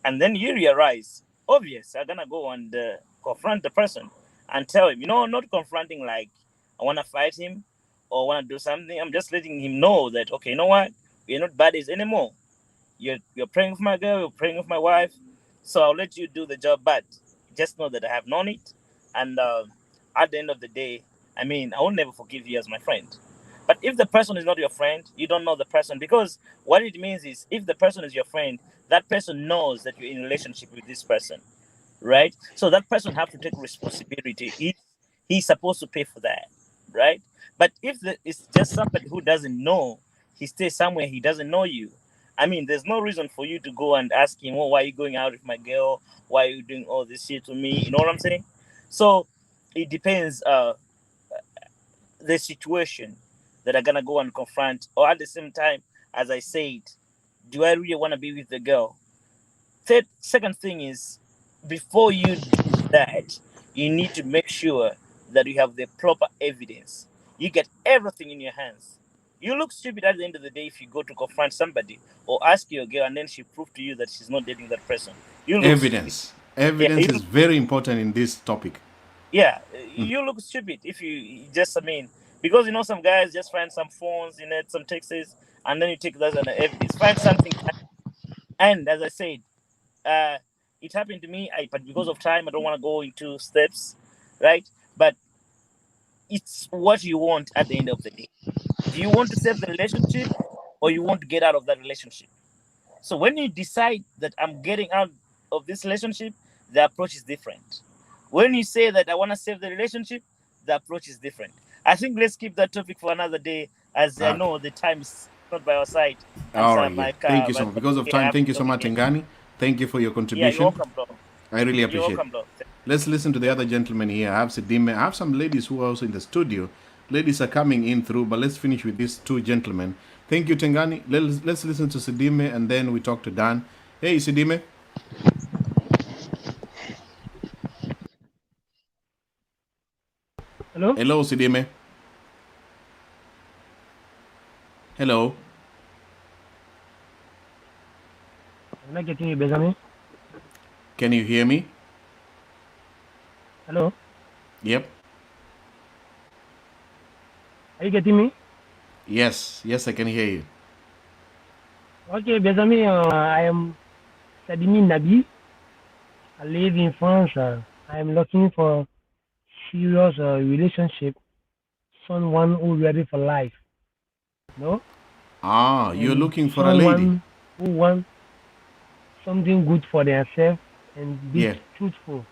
And then you realize, obvious, I'm gonna go and confront the person and tell him, not confronting like I wanna fight him or wanna do something. I'm just letting him know that, okay, you know what, we're not buddies anymore. You're praying with my girl, you're praying with my wife, so I'll let you do the job. But just know that I have known it, and at the end of the day, I mean, I will never forgive you as my friend. But if the person is not your friend, you don't know the person, because what it means is, if the person is your friend, that person knows that you're in a relationship with this person, right? So that person have to take responsibility. He's supposed to pay for that, right? But if it's just somebody who doesn't know, he stays somewhere he doesn't know you. I mean, there's no reason for you to go and ask him, "Oh, why are you going out with my girl? Why are you doing all this shit to me?" You know what I'm saying? So it depends the situation that I'm gonna go and confront, or at the same time, as I said, do I really want to be with the girl? Second thing is, before you do that, you need to make sure that you have the proper evidence. You get everything in your hands. You look stupid at the end of the day if you go to confront somebody or ask your girl and then she proves to you that she's not dating that person. You look stupid. Evidence. Yeah, Evidence is very important in this topic. yeah, you look stupid if you just, I mean, because some guys just find some phones, some texts, and then you take that as an evidence. Find something, and as I said, uh, it happened to me. But because of time, I don't want to go into steps, right? But it's what you want at the end of the day. Do you want to save the relationship, or you want to get out of that relationship? So when you decide that I'm getting out of this relationship, the approach is different. When you say that I want to save the relationship, the approach is different. I think let's keep that topic for another day, as I Okay. know the time is not by our side, and All so right, yeah. Thank you so my much. Because of yeah, I time, have thank to you so talk much, again. Tengani. Thank you for your Yeah, you're contribution. welcome, bro. I really You're appreciate it. welcome, bro. Let's listen to the other gentleman here. I have Sidime. I have some ladies who are also in the studio. Ladies are coming in through, but let's finish with these two gentlemen. Thank you, Tengani. Let's listen to Sidime and then we talk to Dan. Hey, Sidime. Hello? Hello, Sidime. Hello. I'm not getting you, Benjamin. Can you hear me? Hello? Yep. Are you getting me? Yes. Yes, I can hear you. Okay, Benjamin, I am Sadimi Nabi. I live in France. I am looking for serious relationship, someone who ready for life. No? Ah, you're And looking for a lady. someone who wants something good for themselves and be Yeah. truthful.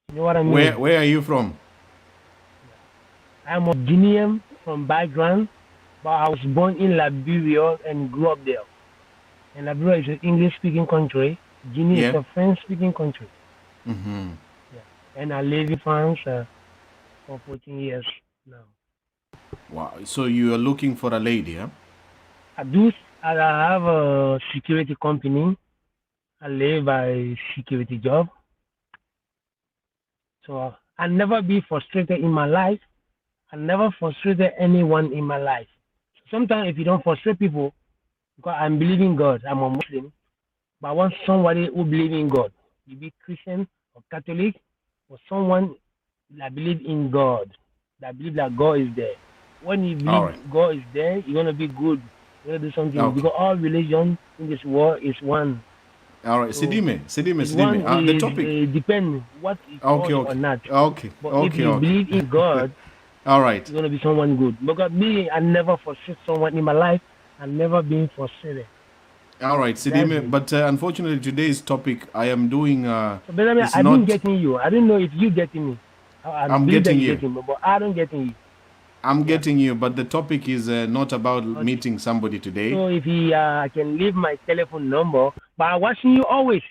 You know what I mean? Where are you from? I'm a Guinean from background, but I was born in Liberia and grew up there. And Liberia is an English-speaking country. Guinea is Yeah. a French-speaking country. Mm-hmm. Yeah. And I live in France for 14 years now. Wow. So you are looking for a lady, huh? I have a security company. I live by security job. So I never be frustrated in my life. I never frustrated anyone in my life. Sometimes if you don't frustrate people, because I'm believing God, I'm a Muslim, but I want somebody who believe in God. You be Christian or Catholic or someone that believe in God, that believe that God is there. When you All believe right. God is there, you're gonna be good. You're gonna do something Okay. because all religion in this world is one. All right. So it's Sidime. one The is topic. depend what is Okay, God or okay. not. Okay. But if Okay, you okay. believe in God, All right. you're gonna be someone good. Because me, I never frustrate someone in my life. I've never been frustrated. All right, That's Sidime. it. But unfortunately, today's topic I am doing So Benjamin, is I didn't not. getting you. I didn't know if you getting me. I I'm believe that getting you you. getting me, but I don't getting you. I'm Yeah. getting you. But the topic is not about Okay. meeting somebody today. So if he can leave my telephone number, but I'm watching you always.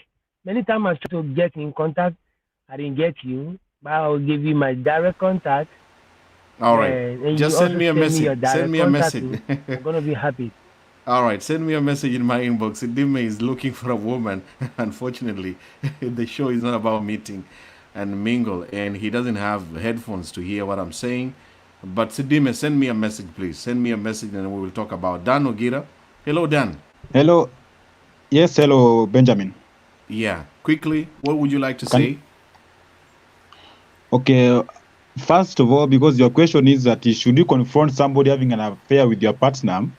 Many times I try to get in contact, I didn't get you, but I'll give you my direct contact. All Yeah, right. and you Just send also me a send me message. your Send direct me a contact message. too. I'm gonna be happy. All right, send me a message in my inbox. Sidime is looking for a woman. Unfortunately, the show is not about meeting. and mingle, and he doesn't have headphones to hear what I'm saying. But Sidime, send me a message, please. Send me a message, and we will talk about Dan Ogira. Hello, Dan. Hello. Yes, hello, Benjamin. Yeah, quickly, what would you like to Can say? Okay. First of all, because your question is that should you confront somebody having an affair with your partner?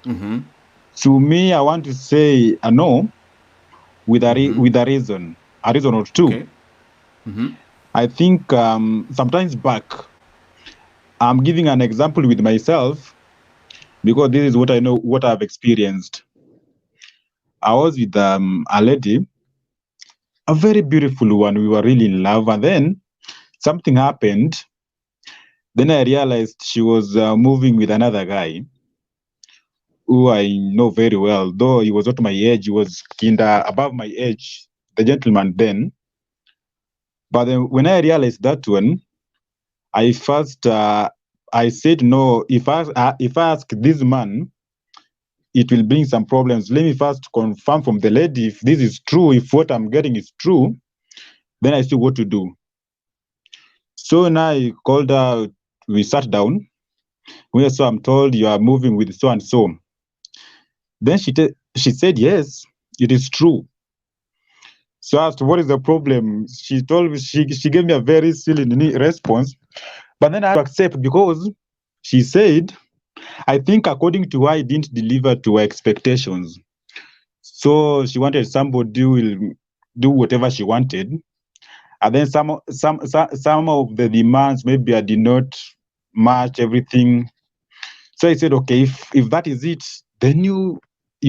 To me, I want to say no, with a reason or two. Okay. I think sometimes back, I'm giving an example with myself because this is what I know, what I've experienced. I was with a lady, a very beautiful one. We were really in love, and then something happened. Then I realized she was moving with another guy who I know very well, though he was not my age. He was above my age, the gentleman then. But then when I realized that one, I first I said no. If I ask this man, it will bring some problems. Let me first confirm from the lady if this is true. If what I'm getting is true, then I see what to do. So now I called her. We sat down. So I'm told you are moving with so and so. Then she said yes, it is true. So I asked, what is the problem? She told me, she gave me a very silly response, but then I had to accept because she said, I think according to her, I didn't deliver to her expectations. So she wanted somebody who will do whatever she wanted. And then some of the demands, maybe I did not match everything. So I said, okay, if that is it, then you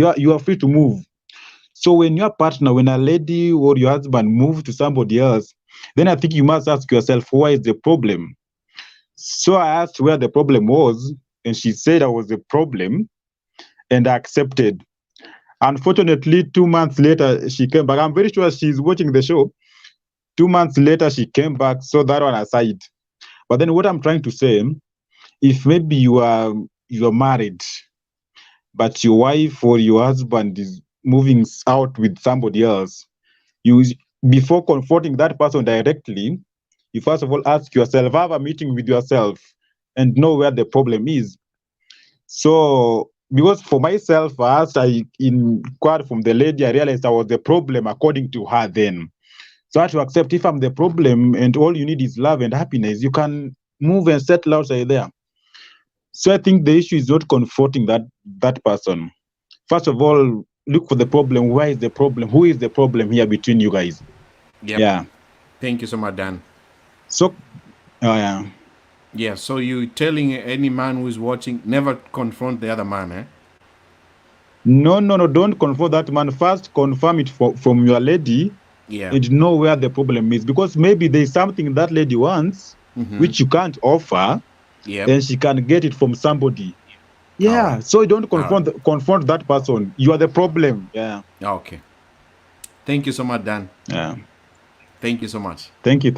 are free to move. So when your partner, when a lady or your husband move to somebody else, then I think you must ask yourself, why is the problem? So I asked where the problem was, and she said I was the problem, and I accepted. Unfortunately, 2 months later, she came back. I'm very sure she's watching the show. 2 months later, she came back, so that one aside. But then what I'm trying to say, if maybe you are married, but your wife or your husband is moving out with somebody else, you, before confronting that person directly, you first of all ask yourself, have a meeting with yourself and know where the problem is. So because for myself, as I inquired from the lady, I realized I was the problem according to her then. So I had to accept, if I'm the problem and all you need is love and happiness, you can move and settle outside there. So I think the issue is not confronting that person. First of all, look for the problem. Where is the problem? Who is the problem here between you guys? Yep. Yeah. Thank you so much, Dan. So, yeah. Yeah, so you telling any man who is watching, never confront the other man, eh? No, don't confront that man. First, confirm it from your lady, Yeah. and know where the problem is. Because maybe there's something that lady wants, which you can't offer, Yep. and she can get it from somebody. Yeah, Alright. so you don't confront that person. You are the problem. Yeah. Okay. Thank you so much, Dan. Yeah. Thank you so much. Thank you.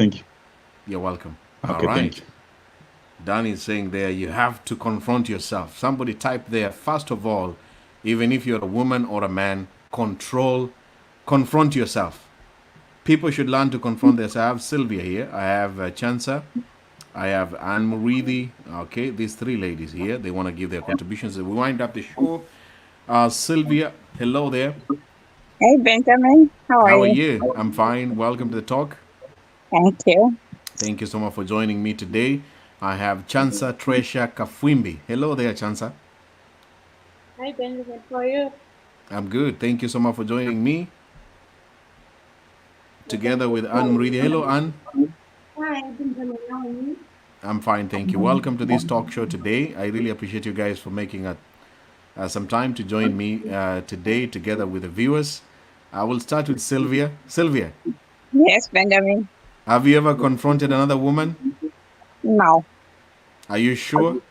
You're welcome. Okay, All right. thank you. Dan is saying there, you have to confront yourself. Somebody type there, first of all, even if you're a woman or a man, confront yourself. People should learn to confront this. I have Sylvia here. I have Chansa. I have Anne Muridi. Okay, these three ladies here. They want to give their contributions. We wind up the show. Sylvia, hello there. Hey, Benjamin. How How are are you? you? I'm fine. Welcome to the talk. Thank you. Thank you so much for joining me today. I have Chansa Tresha Kafwimbi. Hello there, Chansa. Hi, Benjamin. How are you? I'm good. Thank you so much for joining me. Together with Anne Muridi. Hello, Anne. Hi, Benjamin. How are you? I'm fine, thank you. Welcome to this talk show today. I really appreciate you guys for making some time to join me today together with the viewers. I will start with Sylvia. Sylvia, Yes, Benjamin. have you ever confronted another woman? No, Are you sure?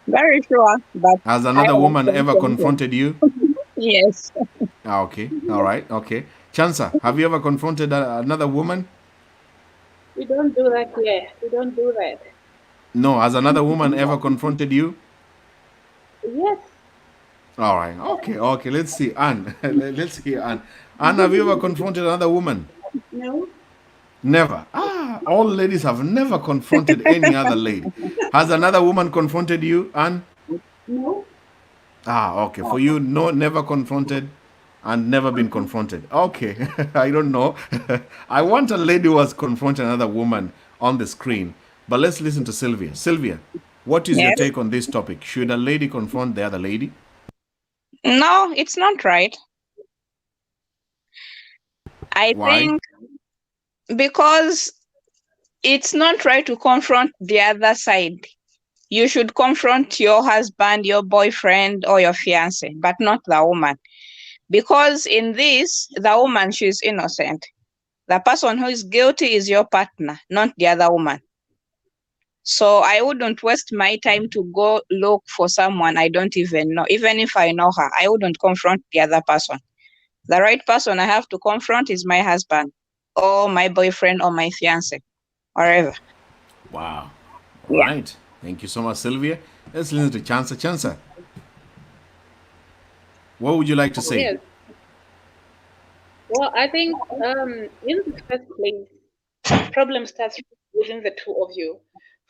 very sure, but Has I another was woman ever confronted. confronted you? Yes. Okay, all right, okay. Chansa, have you ever confronted another woman? We don't do that here. We don't do that. No, has another woman ever confronted you? Yes. All right, okay. Let's see, Anne. Let's hear Anne. Anne, have you ever confronted another woman? No. Never. Ah, all ladies have never confronted any other lady. Has another woman confronted you, Anne? No. Ah, okay. For you, no, never confronted and never been confronted. Okay. I don't know. I want a lady who has confronted another woman on the screen. But let's listen to Sylvia. Sylvia, what is your Yes. take on this topic? Should a lady confront the other lady? No, it's not right. I Why? think because it's not right to confront the other side. You should confront your husband, your boyfriend, or your fiance, but not the woman. Because in this, the woman, she's innocent. The person who is guilty is your partner, not the other woman. So I wouldn't waste my time to go look for someone I don't even know. Even if I know her, I wouldn't confront the other person. The right person I have to confront is my husband, or my boyfriend, or my fiance, whatever. Wow. All Yeah. right. Thank you so much, Sylvia. Let's listen to Chansa. Chansa, what would you like to say? Yes. Well, I think in the first place, problem starts within the two of you.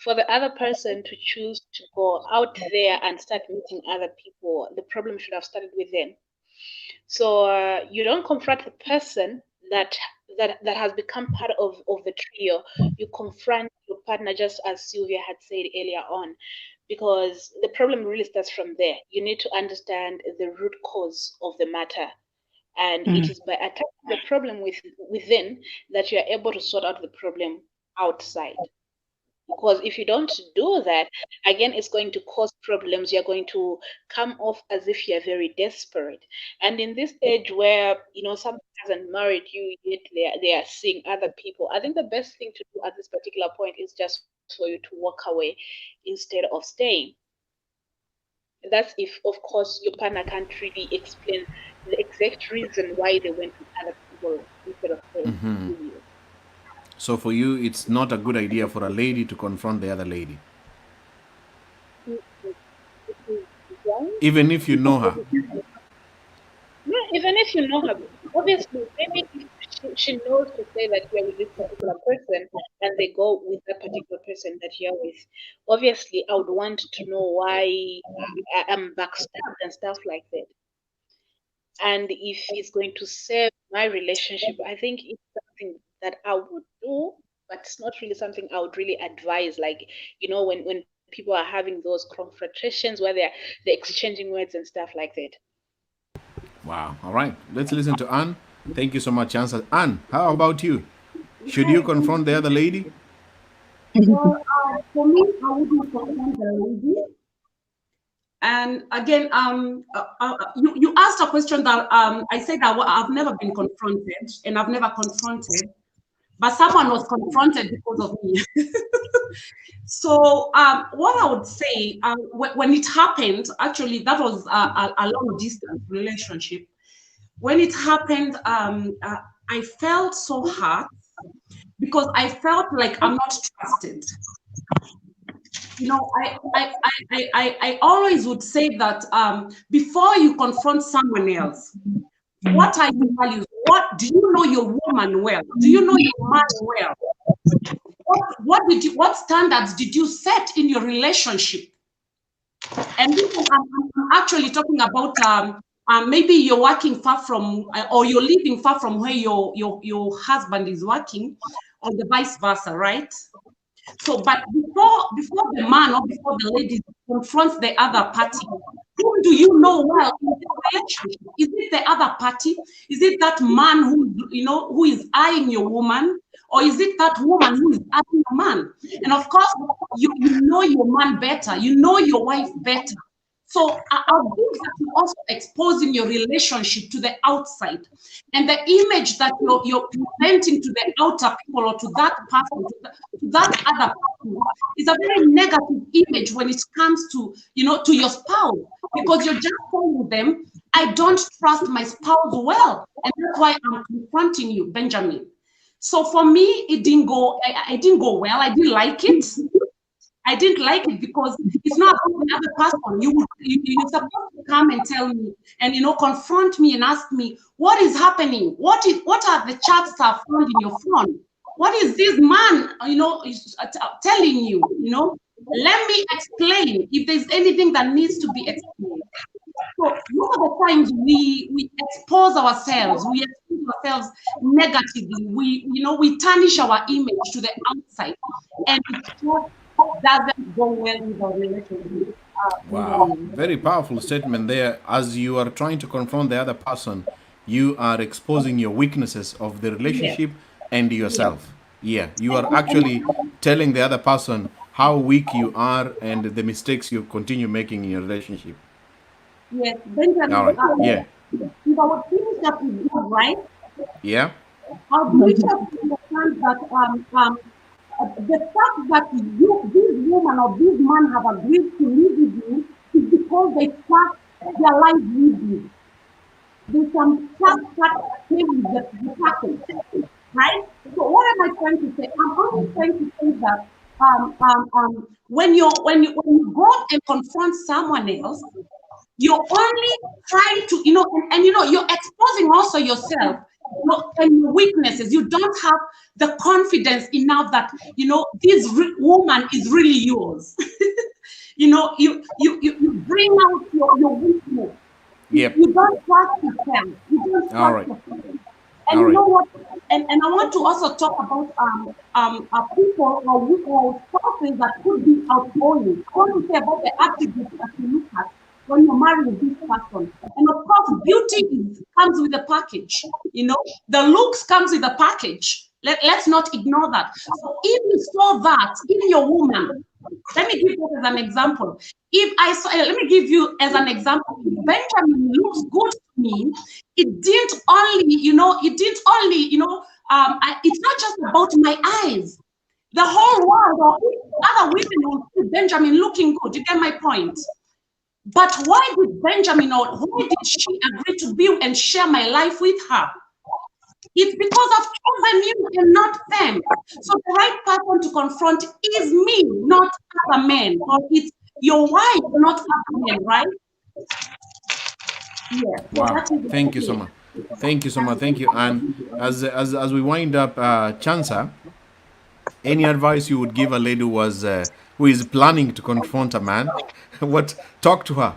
For the other person to choose to go out there and start meeting other people, the problem should have started with them. So you don't confront the person that has become part of the trio. You confront your partner, just as Sylvia had said earlier on, because the problem really starts from there. You need to understand the root cause of the matter, and it is by attacking the problem within that you are able to sort out the problem outside. Because if you don't do that, again, it's going to cause problems. You're going to come off as if you're very desperate. And in this age where, someone hasn't married you yet, they are seeing other people, I think the best thing to do at this particular point is just for you to walk away instead of staying. That's if, of course, your partner can't really explain the exact reason why they went with other people instead of staying with you. So for you, it's not a good idea for a lady to confront the other lady, It is wrong. even if you know her. No, even if you know her, obviously, maybe if she knows to say that you're with this particular person and they go with that particular person that you're with, obviously, I would want to know why I'm backstabbed and stuff like that. And if it's going to save my relationship, I think it's something that I would do, but it's not really something I would really advise. Like, when people are having those confrontations where they're exchanging words and stuff like that. Wow. All right. Let's listen to Anne. Thank you so much, Chansa. Anne, how about you? Should you confront the other lady? Well, for me, I wouldn't confront the lady. And again, you asked a question that I said that I've never been confronted, and I've never confronted, but someone was confronted because of me. So what I would say, when it happened, actually, that was a long distance relationship. When it happened, I felt so hurt because I felt like I'm not trusted. I always would say that before you confront someone else, what are your values? What do you know your woman well? Do you know your man well? What standards did you set in your relationship? And I'm actually talking about maybe you're working far from, or you're living far from where your husband is working, or the vice versa, right? So, but before the man or before the lady confronts the other party, whom do you know well in the relationship? Is it the other party? Is it that man who is eyeing your woman, or is it that woman who is eyeing your man? And of course, you know your man better, you know your wife better. So I think that you're also exposing your relationship to the outside, and the image that you're presenting to the outer people or to that person, to that other person, is a very negative image when it comes to to your spouse, because you're just telling them, I don't trust my spouse well, and that's why I'm confronting you, Benjamin. So for me, it didn't go. I didn't go well. I didn't like it. I didn't like it because it's not about the other person. You're supposed to come and tell me and confront me and ask me what is happening. What are the chats I've found in your phone? what is this man, telling you, let me explain if there's anything that needs to be explained. So most of the times we expose ourselves, negatively. We tarnish our image to the outside, and it just doesn't go well with our relationship. Wow, very powerful statement there. As you are trying to confront the other person, you are exposing your weaknesses of the Yes, relationship and yes. yourself. Yeah, you are actually telling the other person how weak you are and the mistakes you continue making in your relationship. Yes, All Benjamin, right. Yeah. if I would finish up with you, right, Yeah. I would wish us to understand that the fact that this woman or this man have agreed to live with you is because they trust their life with you. There's some trust that came with the package, right? So what am I trying to say? I'm only trying to say that when you go and confront someone else, you're only trying to, you're exposing also yourself, and your weaknesses. You don't have the confidence enough that, this woman is really yours. You bring out your weakness. Yep. You don't trust yourself. You don't All trust right. yourself. And All you right. know what? And I want to also talk about people or spouses that could be outgoing. I want to say about the attributes that you look at when you're marrying this person. And of course, comes with a package. The looks comes with a package. Let's not ignore that. So if you saw that in your woman, let me give you as an example. Let me give you as an example. If Benjamin looks good to me, it didn't only, it's not just about my eyes. The whole world or other women will see Benjamin looking good. You get my point? But why did Benjamin or why did she agree to be and share my life with her? It's because I've chosen you and not them. So the right person to confront is me, not other men. Or it's your wife, not other men, right? Yeah. So Wow. that is Thank you so much. Thank you so much. Thank you. And as we wind up, Chansa, any advice you would give a lady who is planning to confront a man? What talk to her?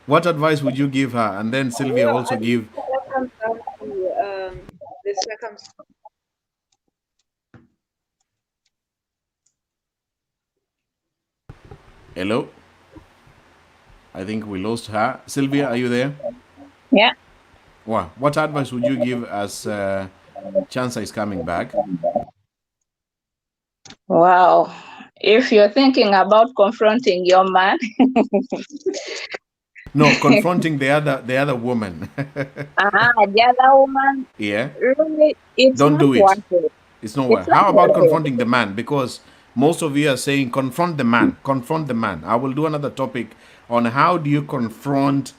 What advice would you give her? And then Sylvia Well, also I think give. that comes down to the circumstances. Hello. I think we lost her. Sylvia, are you there? Yeah. Wow. What advice would you give as Chansa is coming back? Wow. If you're thinking about confronting your man, No, confronting the other woman. the other woman, Yeah. really, it's Don't not do it. worth it. It's nowhere. It's not How about worth it. confronting the man? Because most of you are saying confront the man. Confront the man. I will do another topic on how do you confront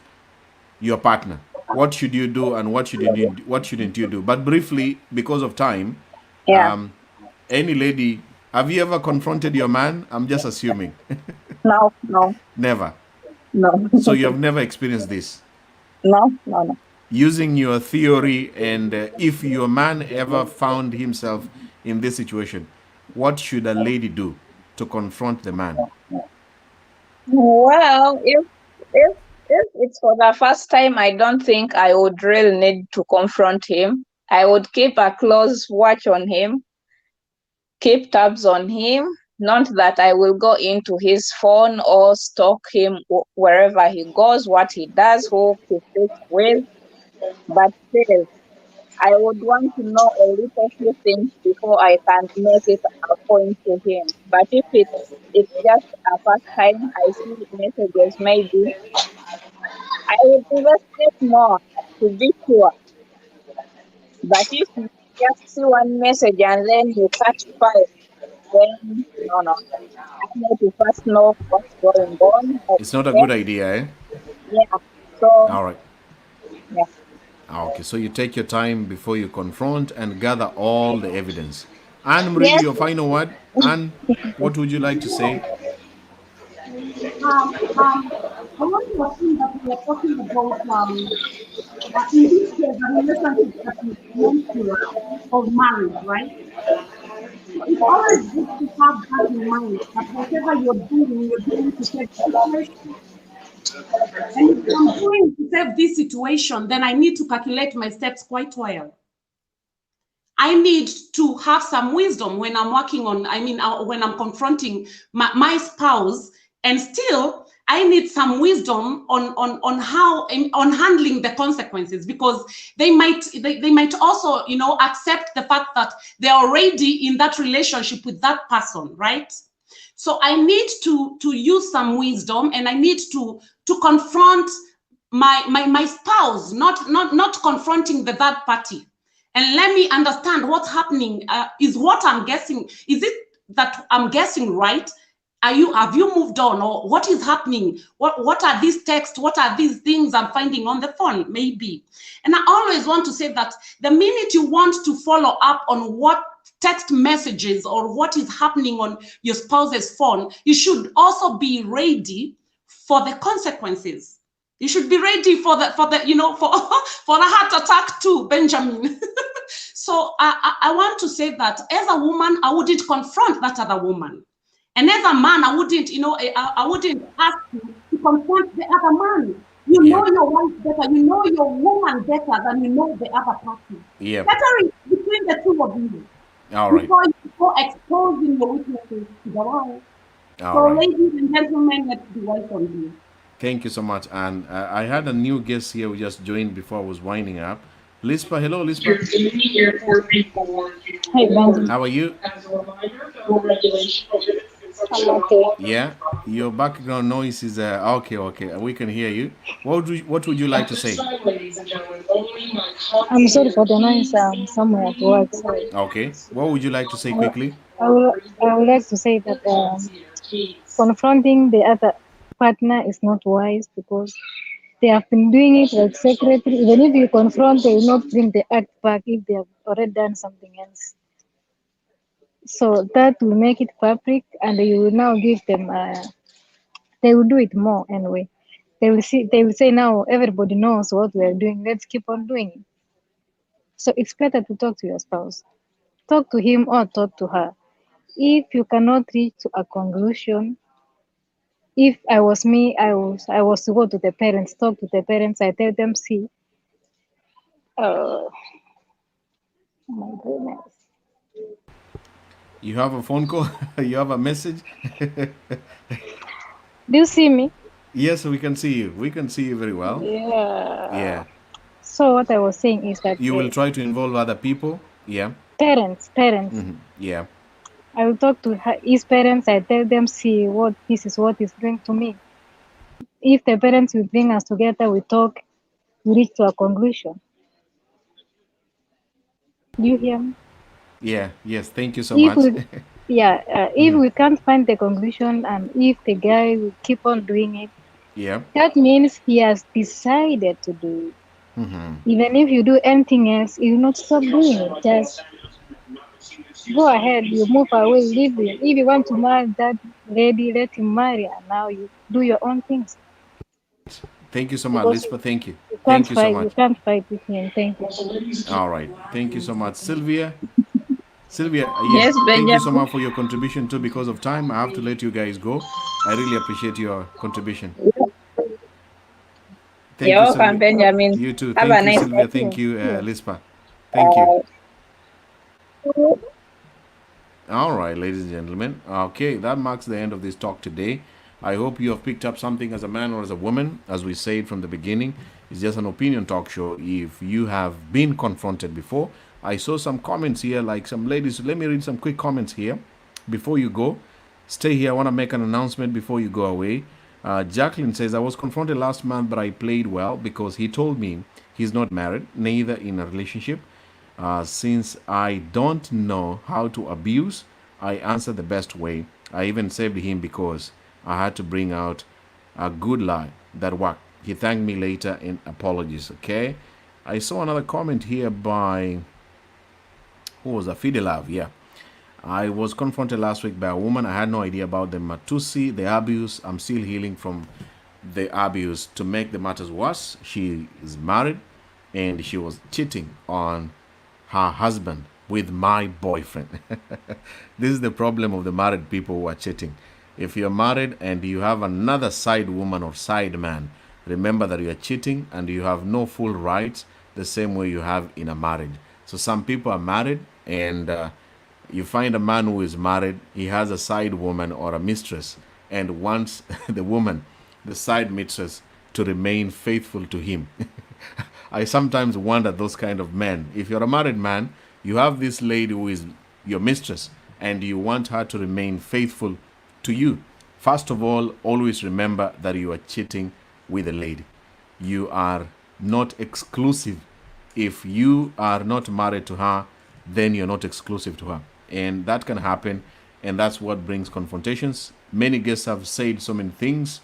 your partner. What should you do and what shouldn't you do? But briefly, because of time, Yeah. any lady, have you ever confronted your man? I'm just assuming. No, no, Never. no, So you have never experienced this. no, no, no. Using your theory, and if your man ever found himself in this situation, what should a lady do to confront the man? Well, if it's for the first time, I don't think I would really need to confront him. I would keep a close watch on him, keep tabs on him. Not that I will go into his phone or stalk him wherever he goes, what he does, who he sits with. But still, I would want to know a little few things before I can make it a point to him. But if it's just a first time I see messages, maybe I would investigate more to be sure. But if you just see one message and then you catch fire, then no. I need to first know what's going on. It's not a Then, good idea, eh? yeah. So, All right. yeah. Okay, so you take your time before you confront and gather all the evidence. And Mrigi, Yes. your final word. And what would you like to say? I want to assume that we are talking about, in this case, the relationship that is meant to of marriage, right? it's always good to have that in mind that whatever you're doing to save the situation. And if I'm doing to save this situation, then I need to calculate my steps quite well. I need to have some wisdom when I'm working on, when I'm confronting my spouse, and still I need some wisdom on how on handling the consequences, because they might also, accept the fact that they're already in that relationship with that person, right? So I need to use some wisdom, and I need to confront my spouse, not confronting the third party. And let me understand what's happening. Is what I'm guessing, is it that I'm guessing right? Have you moved on, or what is happening? What are these texts? What are these things I'm finding on the phone? Maybe. And I always want to say that the minute you want to follow up on what text messages or what is happening on your spouse's phone, you should also be ready for the consequences. You should be ready for the for a heart attack too, Benjamin. So I want to say that as a woman, I wouldn't confront that other woman. And as a man, I wouldn't, I wouldn't ask you to confront the other man. You know your wife better, you know your woman better than you know the other person. Yeah. Better is between the two of you. All right. Before you go exposing your weaknesses to the world. So, ladies and gentlemen, let's be welcome you. Thank you so much. And I had a new guest here who just joined before I was winding up. Lispa, hello, Lispa. Hey, Ben. How are you? I'm okay. Yeah, your background noise is okay. We can hear you. What would you like to say? I'm sorry for the noise. I'm somewhere at work. Sorry. Okay. What would you like to say quickly? I would like to say that confronting the other partner is not wise, because they have been doing it like secretly. Even if you confront, they will not bring the act back if they have already done something else. So that will make it public, and you will now give them. They will do it more anyway. They will say now everybody knows what we are doing. Let's keep on doing it. So it's better to talk to your spouse. Talk to him or talk to her. If you cannot reach to a conclusion, if I was me, I was to go to the parents, talk to the parents. I tell them, see, oh my goodness. You have a phone call? You have a message? Do you see me? Yes, we can see you. We can see you very well. Yeah. So what I was saying is that you will try to involve other people. Yeah. Parents. Mm-hmm. Yeah. I will talk to his parents. I tell them, see, this is what is doing to me. If the parents will bring us together, we talk, we reach to a conclusion. Do you hear me? Yeah. Yes. Thank you so much. If we can't find the conclusion, and if the guy will keep on doing it, that means he has decided to do it. Mm-hmm. Even if you do anything else, he will not stop doing it. Just go ahead, you move away, leave him. If you want to marry that lady, let him marry, and now you do your own things. Thank you so much, Lispa. Thank you. Thank you so much. You can't fight with him. Thank you. All right. Thank you so much, Sylvia. Yes, thank you so much for your contribution too. Because of time, I have to let you guys go. I really appreciate your contribution. Thank You're welcome, Benjamin. You too. Thank you, Sylvia. Thank you, Lispa. Thank you. All right, ladies and gentlemen. Okay, that marks the end of this talk today. I hope you have picked up something as a man or as a woman. As we said from the beginning, it's just an opinion talk show. If you have been confronted before, I saw some comments here, like some ladies. Let me read some quick comments here before you go. Stay here. I want to make an announcement before you go away. Jacqueline says, I was confronted last month, but I played well because he told me he's not married, neither in a relationship. Since I don't know how to abuse, I answered the best way. I even saved him because I had to bring out a good lie that worked. He thanked me later in apologies. Okay. I saw another comment here by, who was that? Fidelav. Yeah. I was confronted last week by a woman. I had no idea about the Matusi, the abuse. I'm still healing from the abuse. To make the matters worse, she is married and she was cheating on her husband with my boyfriend. This is the problem of the married people who are cheating. If you're married and you have another side woman or side man, remember that you are cheating and you have no full rights the same way you have in a marriage. So some people are married and you find a man who is married, he has a side woman or a mistress and wants the woman, the side mistress, to remain faithful to him. I sometimes wonder those kind of men. If you're a married man, you have this lady who is your mistress and you want her to remain faithful to you. First of all, always remember that you are cheating with a lady. You are not exclusive. If you are not married to her, then you're not exclusive to her. And that can happen, and that's what brings confrontations. Many guests have said so many things.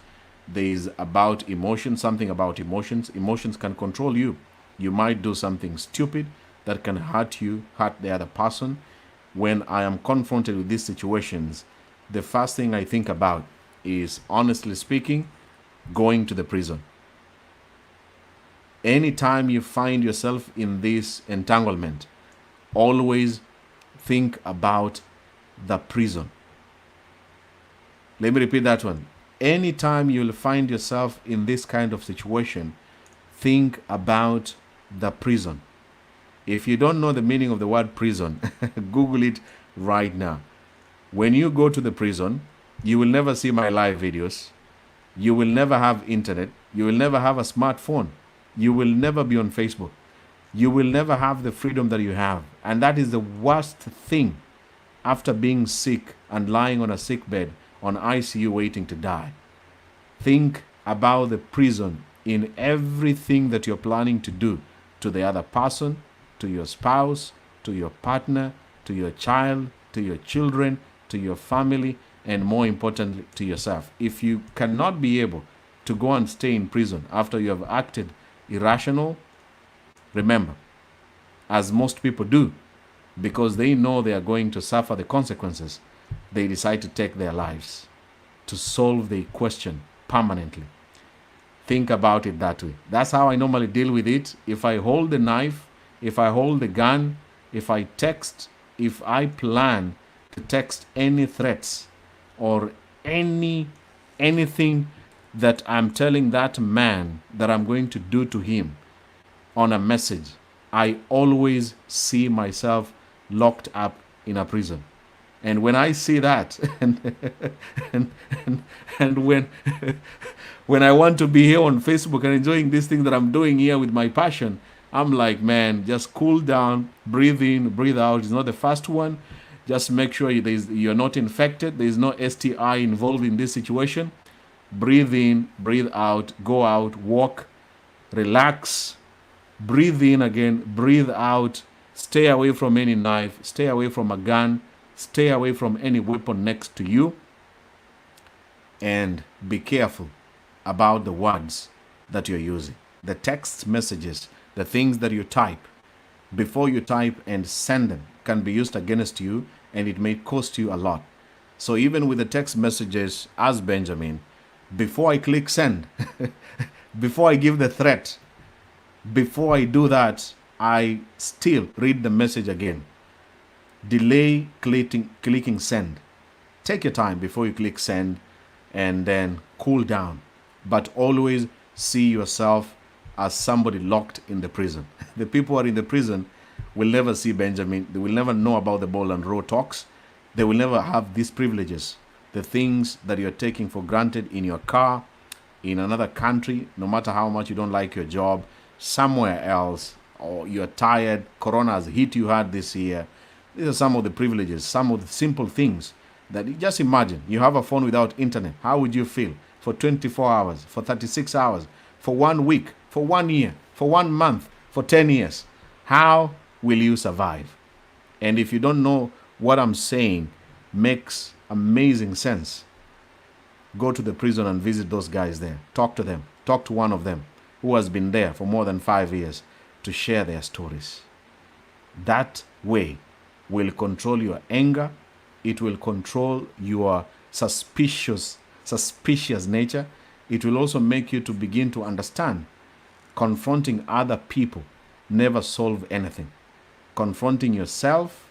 There is about emotions, something about emotions. Emotions can control you. You might do something stupid that can hurt you, hurt the other person. When I am confronted with these situations, the first thing I think about is, honestly speaking, going to the prison. Anytime you find yourself in this entanglement, always think about the prison. Let me repeat that one. Anytime you'll find yourself in this kind of situation, think about the prison. If you don't know the meaning of the word prison, Google it right now. When you go to the prison, you will never see my live videos. You will never have internet. You will never have a smartphone. You will never be on Facebook. You will never have the freedom that you have. And that is the worst thing after being sick and lying on a sick bed on ICU waiting to die. Think about the prison in everything that you're planning to do to the other person, to your spouse, to your partner, to your child, to your children, to your family, and more importantly, to yourself. If you cannot be able to go and stay in prison after you have acted irrational, remember, as most people do, because they know they are going to suffer the consequences, they decide to take their lives to solve the question permanently. Think about it that way. That's how I normally deal with it. If I hold the knife, if I hold the gun, if I text, if I plan to text any threats or anything that I'm telling that man that I'm going to do to him on a message, I always see myself locked up in a prison. And when I see that, and when I want to be here on Facebook and enjoying this thing that I'm doing here with my passion, I'm like, man, just cool down, breathe in, breathe out. It's not the first one. Just make sure you're not infected. There's no STI involved in this situation. Breathe in, breathe out, go out, walk, relax, breathe in again, breathe out. Stay away from any knife, stay away from a gun, stay away from any weapon next to you, and be careful about the words that you're using. The text messages, the things that you type, before you type and send them, can be used against you, and it may cost you a lot. So even with the text messages, as Benjamin, before I click send, before I give the threat, before I do that, I still read the message again. Delay clicking send. Take your time before you click send and then cool down. But always see yourself as somebody locked in the prison. The people who are in the prison will never see Benjamin. They will never know about the Ball and Row talks. They will never have these privileges. The things that you're taking for granted in your car, in another country, no matter how much you don't like your job, somewhere else, or you're tired, Corona has hit you hard this year. These are some of the privileges, some of the simple things that you just imagine. You have a phone without internet. How would you feel for 24 hours, for 36 hours, for 1 week, for 1 year, for 1 month, for 10 years? How will you survive? And if you don't know what I'm saying makes amazing sense, go to the prison and visit those guys there. Talk to them. Talk to one of them who has been there for more than 5 years to share their stories. That way will control your anger. It will control your suspicious nature. It will also make you to begin to understand confronting other people never solve anything. confronting yourself,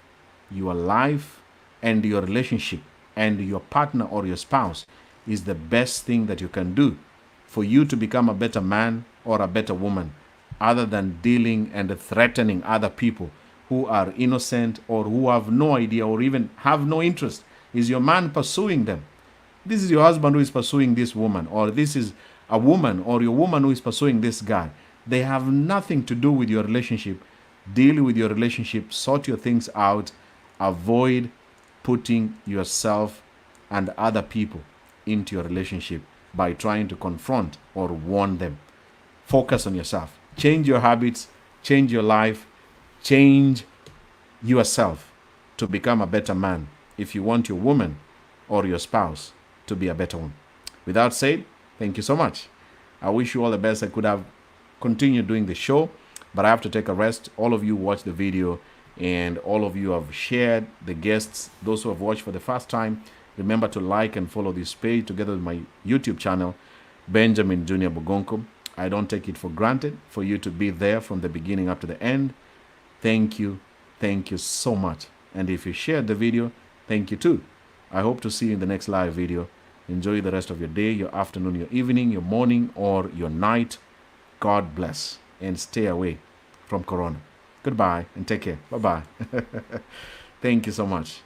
your life, and your relationship, and your partner or your spouse is the best thing that you can do for you to become a better man or a better woman, other than dealing and threatening other people who are innocent or who have no idea or even have no interest. Is your man pursuing them? This is your husband who is pursuing this woman, or this is a woman or your woman who is pursuing this guy. They have nothing to do with your relationship. Deal with your relationship, sort your things out, avoid putting yourself and other people into your relationship by trying to confront or warn them. Focus on yourself. Change your habits, change your life, change yourself to become a better man if you want your woman or your spouse to be a better one. With that said, thank you so much. I wish you all the best. I could have continued doing the show, but I have to take a rest. All of you watched the video and all of you have shared the guests. Those who have watched for the first time, remember to like and follow this page together with my YouTube channel, Benjamin Junior Bugonko. I don't take it for granted for you to be there from the beginning up to the end. Thank you. Thank you so much. And if you shared the video, thank you too. I hope to see you in the next live video. Enjoy the rest of your day, your afternoon, your evening, your morning, or your night. God bless and stay away from Corona. Goodbye and take care. Bye-bye. Thank you so much.